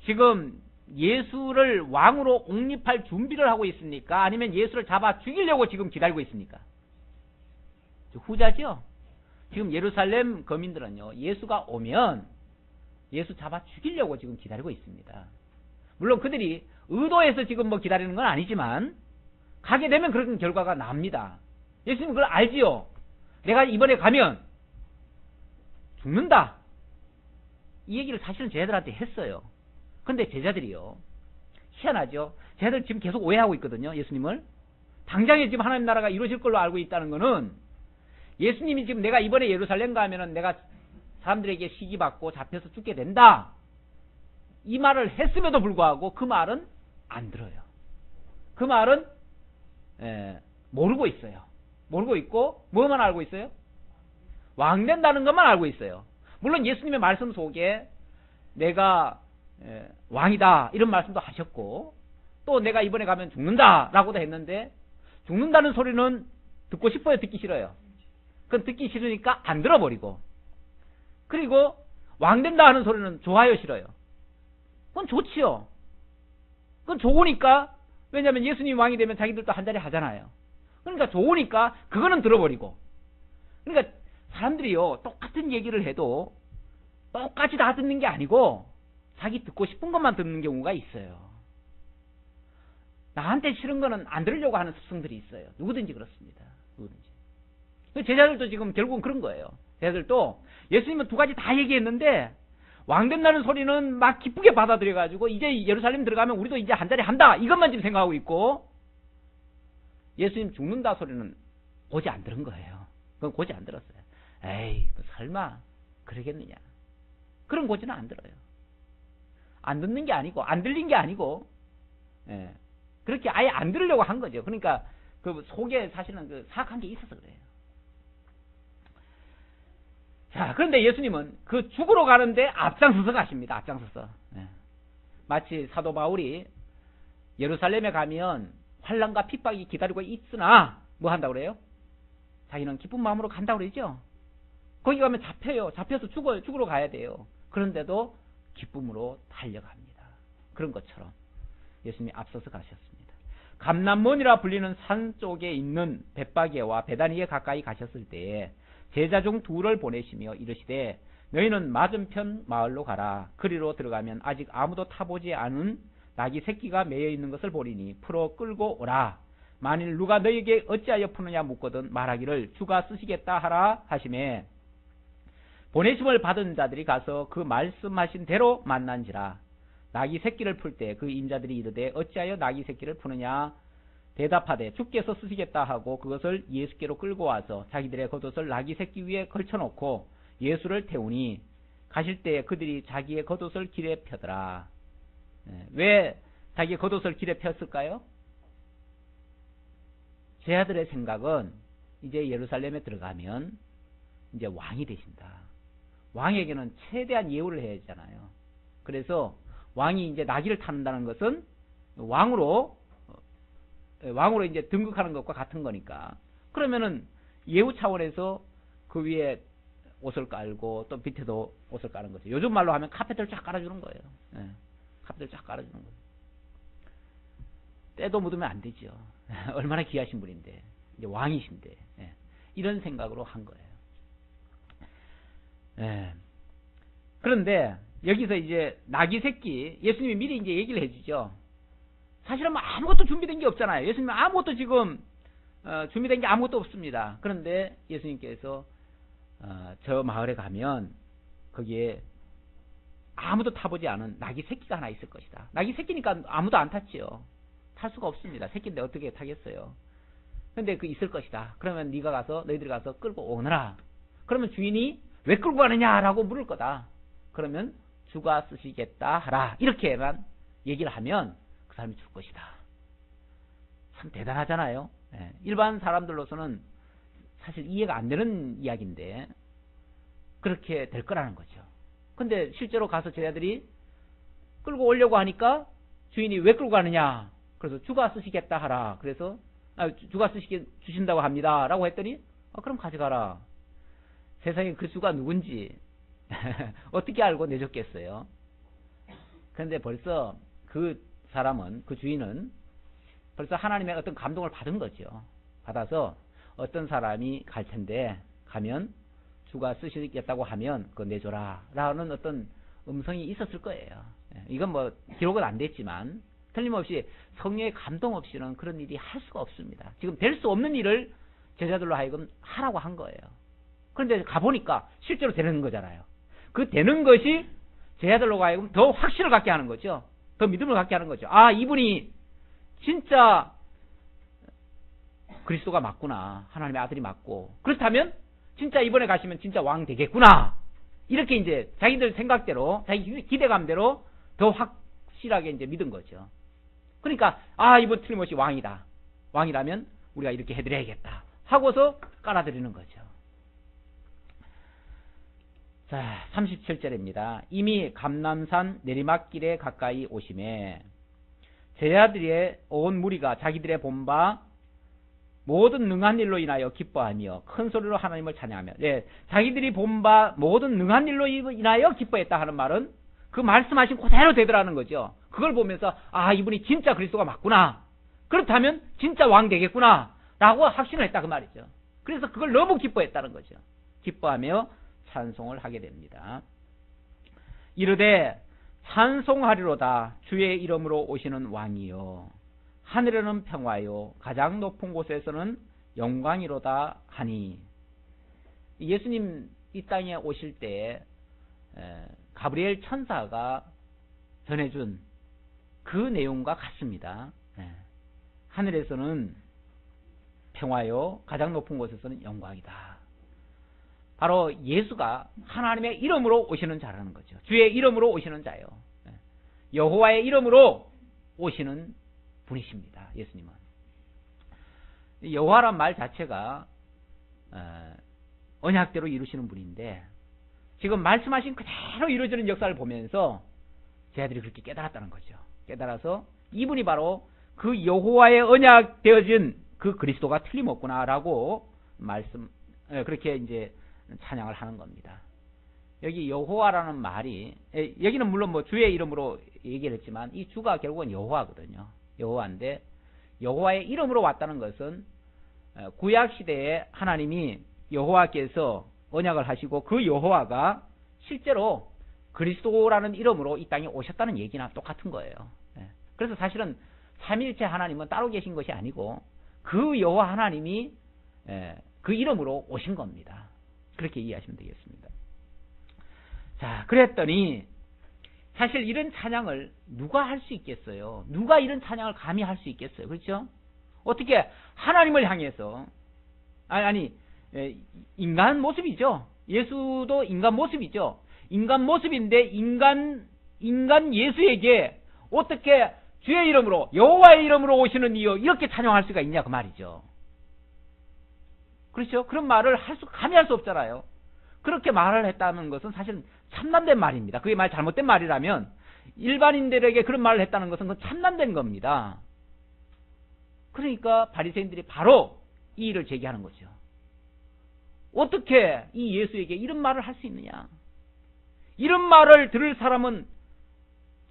지금 예수를 왕으로 옹립할 준비를 하고 있습니까? 아니면 예수를 잡아 죽이려고 지금 기다리고 있습니까? 후자죠. 지금 예루살렘 거민들은요, 예수가 오면 예수 잡아 죽이려고 지금 기다리고 있습니다. 물론 그들이 의도해서 지금 뭐 기다리는 건 아니지만 가게 되면 그런 결과가 납니다. 예수님은 그걸 알지요. 내가 이번에 가면 죽는다. 이 얘기를 사실은 제자들한테 했어요. 근데 제자들이요. 희한하죠. 제자들 지금 계속 오해하고 있거든요. 예수님을. 당장에 지금 하나님 나라가 이루어질 걸로 알고 있다는 거는 예수님이 지금 내가 이번에 예루살렘 가면은 내가 사람들에게 시기받고 잡혀서 죽게 된다. 이 말을 했음에도 불구하고 그 말은 안 들어요. 그 말은 모르고 있어요. 모르고 있고 뭐만 알고 있어요? 왕 된다는 것만 알고 있어요. 물론 예수님의 말씀 속에 내가 왕이다 이런 말씀도 하셨고 또 내가 이번에 가면 죽는다라고도 했는데 죽는다는 소리는 듣고 싶어요? 듣기 싫어요? 그건 듣기 싫으니까 안 들어버리고 그리고 왕 된다 하는 소리는 좋아요? 싫어요? 그건 좋지요. 그건 좋으니까 왜냐하면 예수님이 왕이 되면 자기들도 한자리 하잖아요. 그러니까 좋으니까 그거는 들어버리고 그러니까 사람들이요 똑같은 얘기를 해도 똑같이 다 듣는 게 아니고 자기 듣고 싶은 것만 듣는 경우가 있어요. 나한테 싫은 거는 안 들으려고 하는 습성들이 있어요. 누구든지 그렇습니다. 누구든지. 제자들도 지금 결국은 그런 거예요. 제자들도 예수님은 두 가지 다 얘기했는데 왕 된다는 소리는 막 기쁘게 받아들여가지고 이제 예루살렘 들어가면 우리도 이제 한자리 한다 이것만 지금 생각하고 있고 예수님 죽는다 소리는 고지 안 들은 거예요. 그건 고지 안 들었어요. 에이 설마 그러겠느냐. 그런 고지는 안 들어요. 안 듣는 게 아니고 안 들린 게 아니고 그렇게 아예 안 들으려고 한 거죠. 그러니까 그 속에 사실은 그 사악한 게 있어서 그래요. 자, 그런데 예수님은 그 죽으러 가는데 앞장서서 가십니다. 앞장서서. 마치 사도 바울이 예루살렘에 가면 환난과 핍박이 기다리고 있으나 뭐 한다고 그래요? 자기는 기쁜 마음으로 간다고 그러죠. 거기 가면 잡혀요. 잡혀서 죽어요. 죽으러 가야 돼요. 그런데도 기쁨으로 달려갑니다. 그런 것처럼 예수님이 앞서서 가셨습니다. 감람몬이라 불리는 산 쪽에 있는 벳바게와 베다니에 가까이 가셨을 때에 제자 중 둘을 보내시며 이르시되 너희는 맞은편 마을로 가라. 그리로 들어가면 아직 아무도 타보지 않은 낙이 새끼가 매여 있는 것을 보리니 풀어 끌고 오라. 만일 누가 너희에게 어찌하여 푸느냐 묻거든 말하기를 주가 쓰시겠다 하라 하시매 보내심을 받은 자들이 가서 그 말씀하신 대로 만난지라. 낙이 새끼를 풀 때 그 임자들이 이르되 어찌하여 낙이 새끼를 푸느냐 대답하되 주께서 쓰시겠다 하고 그것을 예수께로 끌고 와서 자기들의 겉옷을 낙이 새끼 위에 걸쳐놓고 예수를 태우니 가실 때 그들이 자기의 겉옷을 길에 펴더라. 왜 자기의 겉옷을 길에 폈을까요? 제자들의 생각은 이제 예루살렘에 들어가면 이제 왕이 되신다. 왕에게는 최대한 예우를 해야 되잖아요. 그래서 왕이 이제 나귀를 타는다는 것은 왕으로 이제 등극하는 것과 같은 거니까. 그러면은 예우 차원에서 그 위에 옷을 깔고 또 밑에도 옷을 까는 거죠. 요즘 말로 하면 카펫을 쫙 깔아주는 거예요. 카펫을 쫙 깔아주는 거예요. 때도 묻으면 안 되죠. 얼마나 귀하신 분인데 이제 왕이신데 이런 생각으로 한 거예요. 그런데 여기서 이제 나귀 새끼 예수님이 미리 이제 얘기를 해주죠. 사실은 뭐 아무것도 준비된 게 없잖아요. 예수님은 아무것도 지금 준비된 게 아무것도 없습니다. 그런데 예수님께서 저 마을에 가면 거기에 아무도 타보지 않은 나귀 새끼가 하나 있을 것이다. 나귀 새끼니까 아무도 안 탔지요. 탈 수가 없습니다. 새끼인데 어떻게 타겠어요. 근데 그 있을 것이다. 그러면 네가 가서 너희들이 가서 끌고 오너라. 그러면 주인이 왜 끌고 가느냐라고 물을 거다. 그러면 주가 쓰시겠다 하라. 이렇게만 얘기를 하면 그 사람이 줄 것이다. 참 대단하잖아요. 일반 사람들로서는 사실 이해가 안 되는 이야기인데 그렇게 될 거라는 거죠. 근데 실제로 가서 제자들이 끌고 오려고 하니까 주인이 왜 끌고 가느냐. 그래서 주가 쓰시겠다 하라. 그래서 주가 주신다고 합니다. 라고 했더니 그럼 가져가라. 세상에 그 주가 누군지 어떻게 알고 내줬겠어요. 그런데 벌써 그 사람은, 그 주인은 벌써 하나님의 어떤 감동을 받은 거죠. 받아서 어떤 사람이 갈 텐데 가면 주가 쓰시겠다고 하면 그거 내줘라 라는 어떤 음성이 있었을 거예요. 이건 뭐 기록은 안 됐지만 틀림없이 성령의 감동 없이는 그런 일이 할 수가 없습니다. 지금 될 수 없는 일을 제자들로 하여금 하라고 한 거예요. 그런데 가보니까 실제로 되는 거잖아요. 그 되는 것이 제자들로 하여금 더 확신을 갖게 하는 거죠. 더 믿음을 갖게 하는 거죠. 아, 이분이 진짜 그리스도가 맞구나. 하나님의 아들이 맞고. 그렇다면 진짜 이번에 가시면 진짜 왕 되겠구나. 이렇게 이제 자기들 생각대로, 자기 기대감대로 더 확실하게 이제 믿은 거죠. 그러니까, 아, 이번 틀림없이 왕이다. 왕이라면 우리가 이렇게 해드려야겠다. 하고서 깔아드리는 거죠. 자, 37절입니다. 이미 감람산 내리막길에 가까이 오심에 제자들의 온 무리가 자기들의 본바 모든 능한 일로 인하여 기뻐하며 큰 소리로 하나님을 찬양하며, 예, 자기들이 본바 모든 능한 일로 인하여 기뻐했다 하는 말은 그 말씀하신 그대로 되더라는 거죠. 그걸 보면서 아, 이분이 진짜 그리스도가 맞구나. 그렇다면 진짜 왕 되겠구나 라고 확신을 했다 그 말이죠. 그래서 그걸 너무 기뻐했다는 거죠. 기뻐하며 찬송을 하게 됩니다. 이르되 찬송하리로다 주의 이름으로 오시는 왕이요 하늘에는 평화요 가장 높은 곳에서는 영광이로다 하니. 예수님 이 땅에 오실 때 가브리엘 천사가 전해준 그 내용과 같습니다. 하늘에서는 평화요 가장 높은 곳에서는 영광이다. 바로 예수가 하나님의 이름으로 오시는 자라는 거죠. 주의 이름으로 오시는 자요. 여호와의 이름으로 오시는 분이십니다. 예수님은. 여호와란 말 자체가 언약대로 이루시는 분인데 지금 말씀하신 그대로 이루어지는 역사를 보면서 제자들이 그렇게 깨달았다는 거죠. 깨달아서 이분이 바로 그 여호와의 언약 되어진 그 그리스도가 틀림없구나라고 그렇게 이제 찬양을 하는 겁니다. 여기 여호와라는 말이, 여기는 물론 뭐 주의 이름으로 얘기를 했지만 이 주가 결국은 여호와거든요. 여호와인데 여호와의 이름으로 왔다는 것은 구약 시대에 하나님이 여호와께서 언약을 하시고 그 여호와가 실제로 그리스도라는 이름으로 이 땅에 오셨다는 얘기나 똑같은 거예요. 그래서 사실은 삼위일체 하나님은 따로 계신 것이 아니고 그 여호와 하나님이 그 이름으로 오신 겁니다. 그렇게 이해하시면 되겠습니다. 자, 그랬더니 사실 이런 찬양을 누가 할 수 있겠어요? 누가 이런 찬양을 감히 할 수 있겠어요? 그렇죠? 어떻게 하나님을 향해서 인간 모습이죠. 예수도 인간 모습이죠. 인간 모습인데 인간 예수에게 어떻게 주의 이름으로 여호와의 이름으로 오시는 이여 이렇게 찬양할 수가 있냐 그 말이죠. 그렇죠? 그런 말을 감히 할 수 없잖아요. 그렇게 말을 했다는 것은 사실은 참남된 말입니다. 그게 말 잘못된 말이라면 일반인들에게 그런 말을 했다는 것은 그건 참남된 겁니다. 그러니까 바리새인들이 바로 이 일을 제기하는 거죠. 어떻게 이 예수에게 이런 말을 할 수 있느냐? 이런 말을 들을 사람은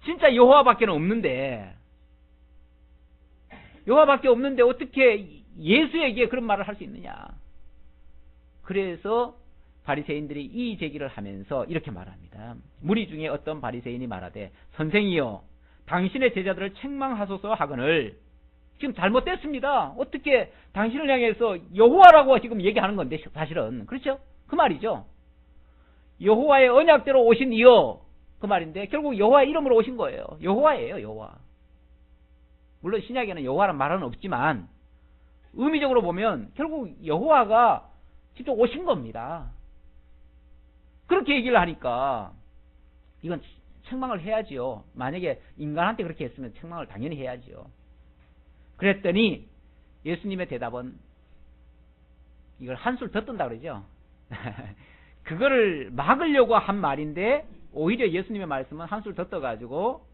진짜 여호와밖에 없는데 어떻게 예수에게 그런 말을 할 수 있느냐? 그래서 바리새인들이 이 제기를 하면서 이렇게 말합니다. 무리 중에 어떤 바리새인이 말하되 선생이여 당신의 제자들을 책망하소서 하거늘. 지금 잘못됐습니다. 어떻게 당신을 향해서 여호와라고 지금 얘기하는 건데 사실은 그렇죠? 그 말이죠. 여호와의 언약대로 오신 이여 그 말인데 결국 여호와의 이름으로 오신 거예요. 여호와예요. 여호와. 물론 신약에는 여호와란 말은 없지만 의미적으로 보면 결국 여호와가 직접 오신 겁니다. 그렇게 얘기를 하니까 이건 책망을 해야지요. 만약에 인간한테 그렇게 했으면 책망을 당연히 해야지요. 그랬더니 예수님의 대답은 이걸 한술 더 뜬다 그러죠. 그거를 막으려고 한 말인데 오히려 예수님의 말씀은 한술 더 떠가지고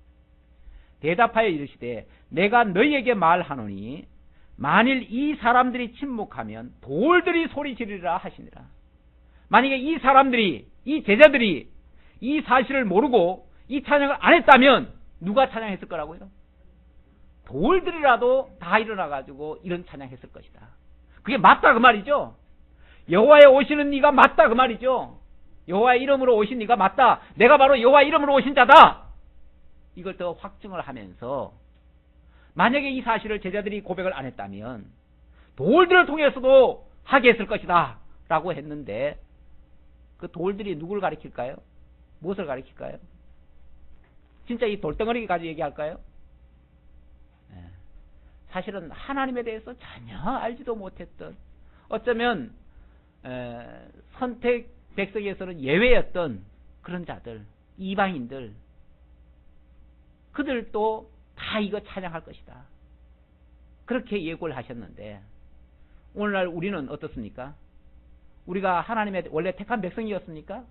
대답하여 이르시되 내가 너희에게 말하노니 만일 이 사람들이 침묵하면 돌들이 소리 지르리라 하시니라. 만약에 이 사람들이 이 제자들이 이 사실을 모르고 이 찬양을 안 했다면 누가 찬양했을 거라고요? 돌들이라도 다 일어나가지고 이런 찬양했을 것이다. 그게 맞다 그 말이죠. 여호와의 오시는 이가 맞다 그 말이죠. 여호와의 이름으로 오신 이가 맞다. 내가 바로 여호와의 이름으로 오신 자다. 이걸 더 확증을 하면서 만약에 이 사실을 제자들이 고백을 안 했다면 돌들을 통해서도 하게 했을 것이다 라고 했는데 그 돌들이 누구를 가리킬까요? 무엇을 가리킬까요? 진짜 이 돌덩어리 가지고 얘기할까요? 사실은 하나님에 대해서 전혀 알지도 못했던, 어쩌면 선택 백성에서는 예외였던 그런 자들, 이방인들, 그들도 다 이거 찬양할 것이다. 그렇게 예고를 하셨는데 오늘날 우리는 어떻습니까? 우리가 하나님의 원래 택한 백성이었습니까?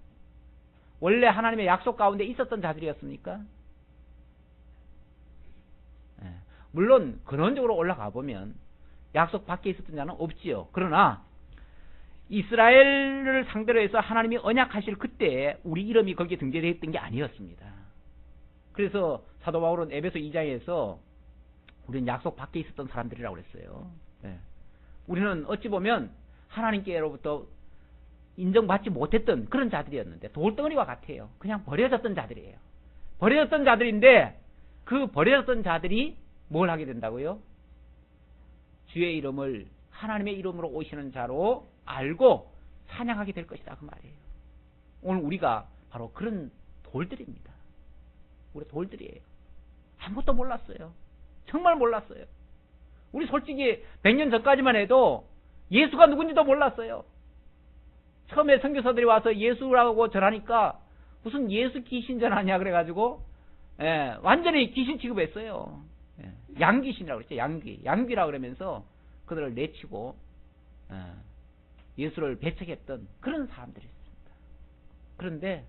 원래 하나님의 약속 가운데 있었던 자들이었습니까? 물론 근원적으로 올라가 보면 약속 밖에 있었던 자는 없지요. 그러나 이스라엘을 상대로 해서 하나님이 언약하실 그때에 우리 이름이 거기에 등재되어 있던 게 아니었습니다. 그래서 사도 바울은 에베소 2장에서 우리는 약속 밖에 있었던 사람들이라고 그랬어요. 우리는 어찌 보면 하나님께로부터 인정받지 못했던 그런 자들이었는데 돌덩어리와 같아요. 그냥 버려졌던 자들이에요. 버려졌던 자들인데 그 버려졌던 자들이 뭘 하게 된다고요? 주의 이름을 하나님의 이름으로 오시는 자로 알고 찬양하게 될 것이다 그 말이에요. 오늘 우리가 바로 그런 돌들입니다. 우리 돌들이에요. 아무것도 몰랐어요. 정말 몰랐어요. 우리 솔직히 100년 전까지만 해도 예수가 누군지도 몰랐어요. 처음에 선교사들이 와서 예수라고 전하니까 무슨 예수 귀신 전하냐 그래가지고 완전히 귀신 취급했어요. 양귀신이라고 그랬죠. 양귀라고 그러면서 그들을 내치고 예수를 배척했던 그런 사람들이 있습니다. 그런데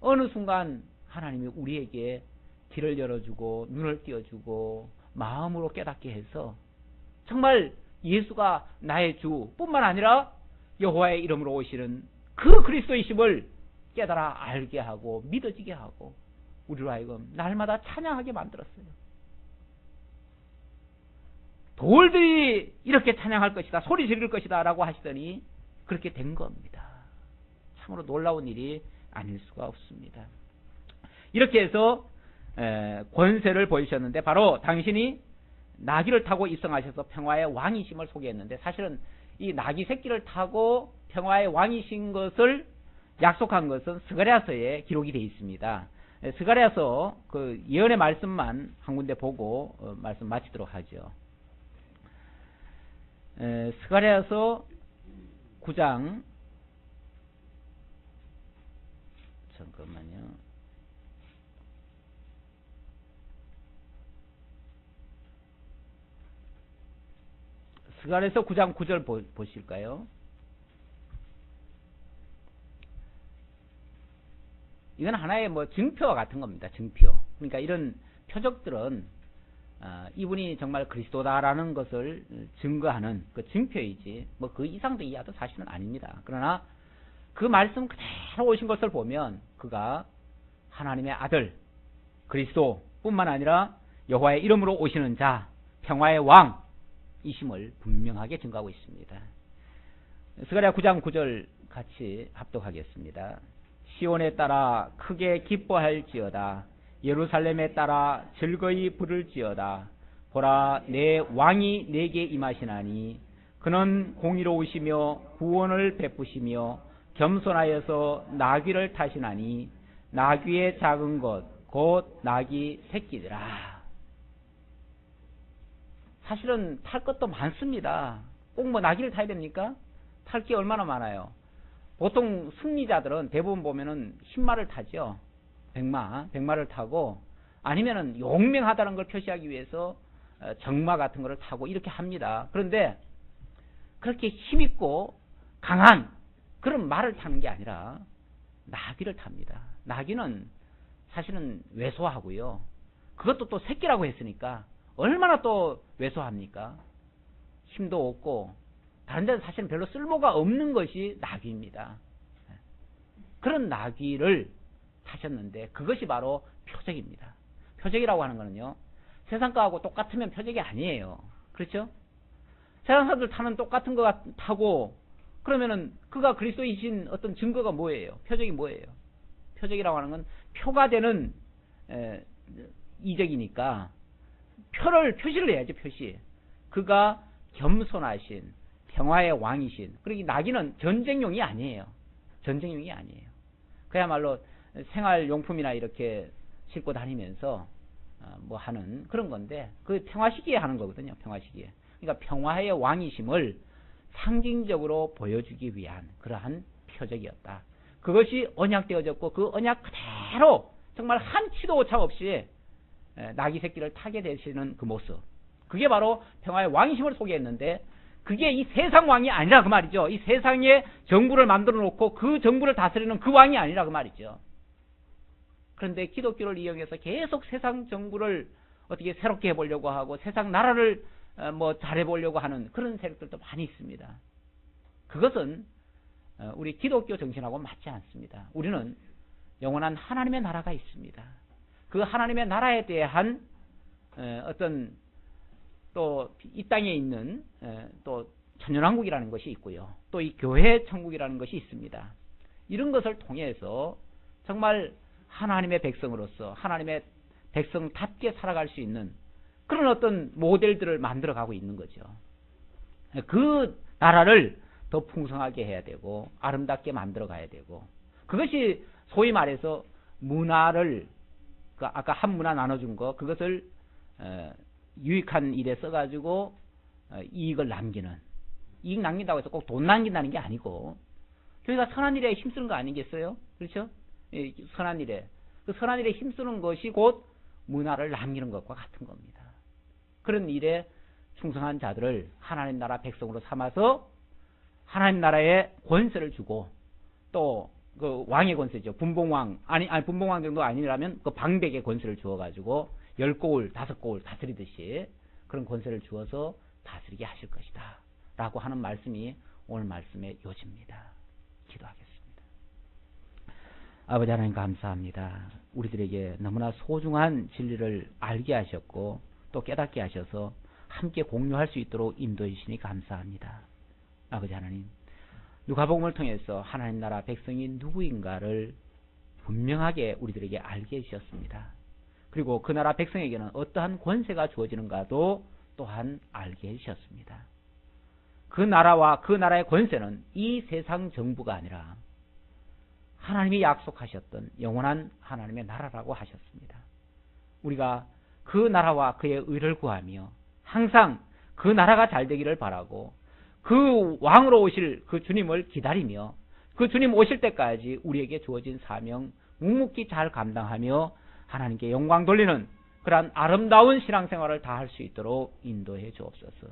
어느 순간 하나님이 우리에게 길을 열어주고 눈을 띄워주고 마음으로 깨닫게 해서 정말 예수가 나의 주 뿐만 아니라 여호와의 이름으로 오시는 그 그리스도이심을 깨달아 알게 하고 믿어지게 하고 우리로 하여금 날마다 찬양하게 만들었어요. 돌들이 이렇게 찬양할 것이다, 소리 지를 것이다 라고 하시더니 그렇게 된 겁니다. 참으로 놀라운 일이 아닐 수가 없습니다. 이렇게 해서 권세를 보이셨는데 바로 당신이 나귀를 타고 입성하셔서 평화의 왕이심을 소개했는데 사실은 이 나귀 새끼를 타고 평화의 왕이신 것을 약속한 것은 스가랴서에 기록이 되어 있습니다. 스가랴서 그 예언의 말씀만 한 군데 보고 말씀 마치도록 하죠. 스가랴서 9장 잠깐만요. 스가랴서 9장 9절 보실까요? 이건 하나의 뭐 증표와 같은 겁니다. 증표. 그러니까 이런 표적들은 이분이 정말 그리스도다라는 것을 증거하는 그 증표이지 뭐 그 이상도 이하도 사실은 아닙니다. 그러나 그 말씀 그대로 오신 것을 보면 그가 하나님의 아들 그리스도뿐만 아니라 여호와의 이름으로 오시는 자 평화의 왕이심을 분명하게 증거하고 있습니다. 스가랴 9장 9절 같이 합독하겠습니다. 시온에 따라 크게 기뻐할지어다. 예루살렘에 따라 즐거이 부를지어다. 보라 내 왕이 내게 임하시나니 그는 공의로우시며 구원을 베푸시며 겸손하여서 나귀를 타시나니 나귀의 작은 것 곧 나귀 새끼들아. 사실은 탈 것도 많습니다. 꼭 뭐 나귀를 타야 됩니까? 탈 게 얼마나 많아요. 보통 승리자들은 대부분 보면은 10마를 타죠. 100마를 타고 아니면은 용맹하다는 걸 표시하기 위해서 정마 같은 거를 타고 이렇게 합니다. 그런데 그렇게 힘있고 강한 그런 말을 타는 게 아니라 나귀를 탑니다. 나귀는 사실은 왜소하고요. 그것도 또 새끼라고 했으니까 얼마나 또 왜소합니까? 힘도 없고 다른 데는 사실은 별로 쓸모가 없는 것이 나귀입니다. 그런 나귀를 타셨는데 그것이 바로 표적입니다. 표적이라고 하는 거는요. 세상 거하고 똑같으면 표적이 아니에요. 그렇죠? 세상 사람들 타는 똑같은 거 타고 그러면은 그가 그리스도이신 어떤 증거가 뭐예요? 표적이 뭐예요? 표적이라고 하는 건 표가 되는 이적이니까 표시를 해야죠. 표시. 그가 겸손하신 평화의 왕이신. 그러니까 나귀는 전쟁용이 아니에요. 전쟁용이 아니에요. 그야말로 생활용품이나 이렇게 싣고 다니면서 뭐 하는 그런 건데 그 평화 시기에 하는 거거든요. 평화 시기에. 그러니까 평화의 왕이심을 상징적으로 보여주기 위한 그러한 표적이었다. 그것이 언약되어졌고 그 언약 그대로 정말 한치도 오차 없이 나귀 새끼를 타게 되시는 그 모습. 그게 바로 평화의 왕이심을 소개했는데 그게 이 세상 왕이 아니라 그 말이죠. 이 세상에 정부를 만들어 놓고 그 정부를 다스리는 그 왕이 아니라 그 말이죠. 그런데 기독교를 이용해서 계속 세상 정부를 어떻게 새롭게 해보려고 하고 세상 나라를 뭐 잘해보려고 하는 그런 세력들도 많이 있습니다. 그것은 우리 기독교 정신하고 맞지 않습니다. 우리는 영원한 하나님의 나라가 있습니다. 그 하나님의 나라에 대한 어떤 또 이 땅에 있는 또 천년왕국이라는 것이 있고요. 또 이 교회 천국이라는 것이 있습니다. 이런 것을 통해서 정말 하나님의 백성으로서 하나님의 백성답게 살아갈 수 있는 그런 어떤 모델들을 만들어가고 있는 거죠. 그 나라를 더 풍성하게 해야 되고 아름답게 만들어 가야 되고 그것이 소위 말해서 문화를 아까 한 문화 나눠준 거 그것을 유익한 일에 써가지고 이익을 남기는 이익 남긴다고 해서 꼭 돈 남긴다는 게 아니고 교회가 선한 일에 힘쓰는 거 아니겠어요? 그렇죠? 선한 일에 그 선한 일에 힘쓰는 것이 곧 문화를 남기는 것과 같은 겁니다. 그런 일에 충성한 자들을 하나님 나라 백성으로 삼아서 하나님 나라에 권세를 주고 또 그 왕의 권세죠. 분봉왕 아니 분봉왕 정도 아니라면 그 방백의 권세를 주어가지고 10고을 5고을 다스리듯이 그런 권세를 주어서 다스리게 하실 것이다 라고 하는 말씀이 오늘 말씀의 요지입니다. 기도하겠습니다. 아버지 하나님 감사합니다. 우리들에게 너무나 소중한 진리를 알게 하셨고 또 깨닫게 하셔서 함께 공유할 수 있도록 인도해 주시니 감사합니다. 아버지 하나님, 누가복음을 통해서 하나님 나라 백성이 누구인가를 분명하게 우리들에게 알게 해주셨습니다. 그리고 그 나라 백성에게는 어떠한 권세가 주어지는가도 또한 알게 해주셨습니다. 그 나라와 그 나라의 권세는 이 세상 정부가 아니라 하나님이 약속하셨던 영원한 하나님의 나라라고 하셨습니다. 우리가 그 나라와 그의 의를 구하며 항상 그 나라가 잘 되기를 바라고 그 왕으로 오실 그 주님을 기다리며 그 주님 오실 때까지 우리에게 주어진 사명 묵묵히 잘 감당하며 하나님께 영광 돌리는 그러한 아름다운 신앙생활을 다할 수 있도록 인도해 주옵소서.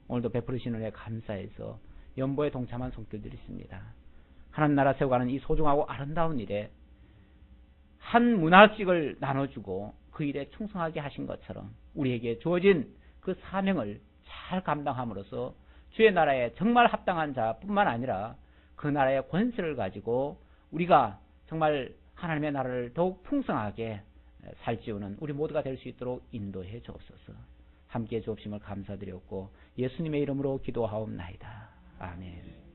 오늘도 베푸르신 은혜 감사해서 연보에 동참한 손길들이 있습니다. 하나님 나라 세워가는 이 소중하고 아름다운 일에 한 문화씩을 나눠주고 그 일에 충성하게 하신 것처럼 우리에게 주어진 그 사명을 잘 감당함으로써 주의 나라에 정말 합당한 자뿐만 아니라 그 나라의 권세를 가지고 우리가 정말 하나님의 나라를 더욱 풍성하게 살지우는 우리 모두가 될 수 있도록 인도해 주옵소서. 함께해 주옵심을 감사드렸고 예수님의 이름으로 기도하옵나이다. 아멘.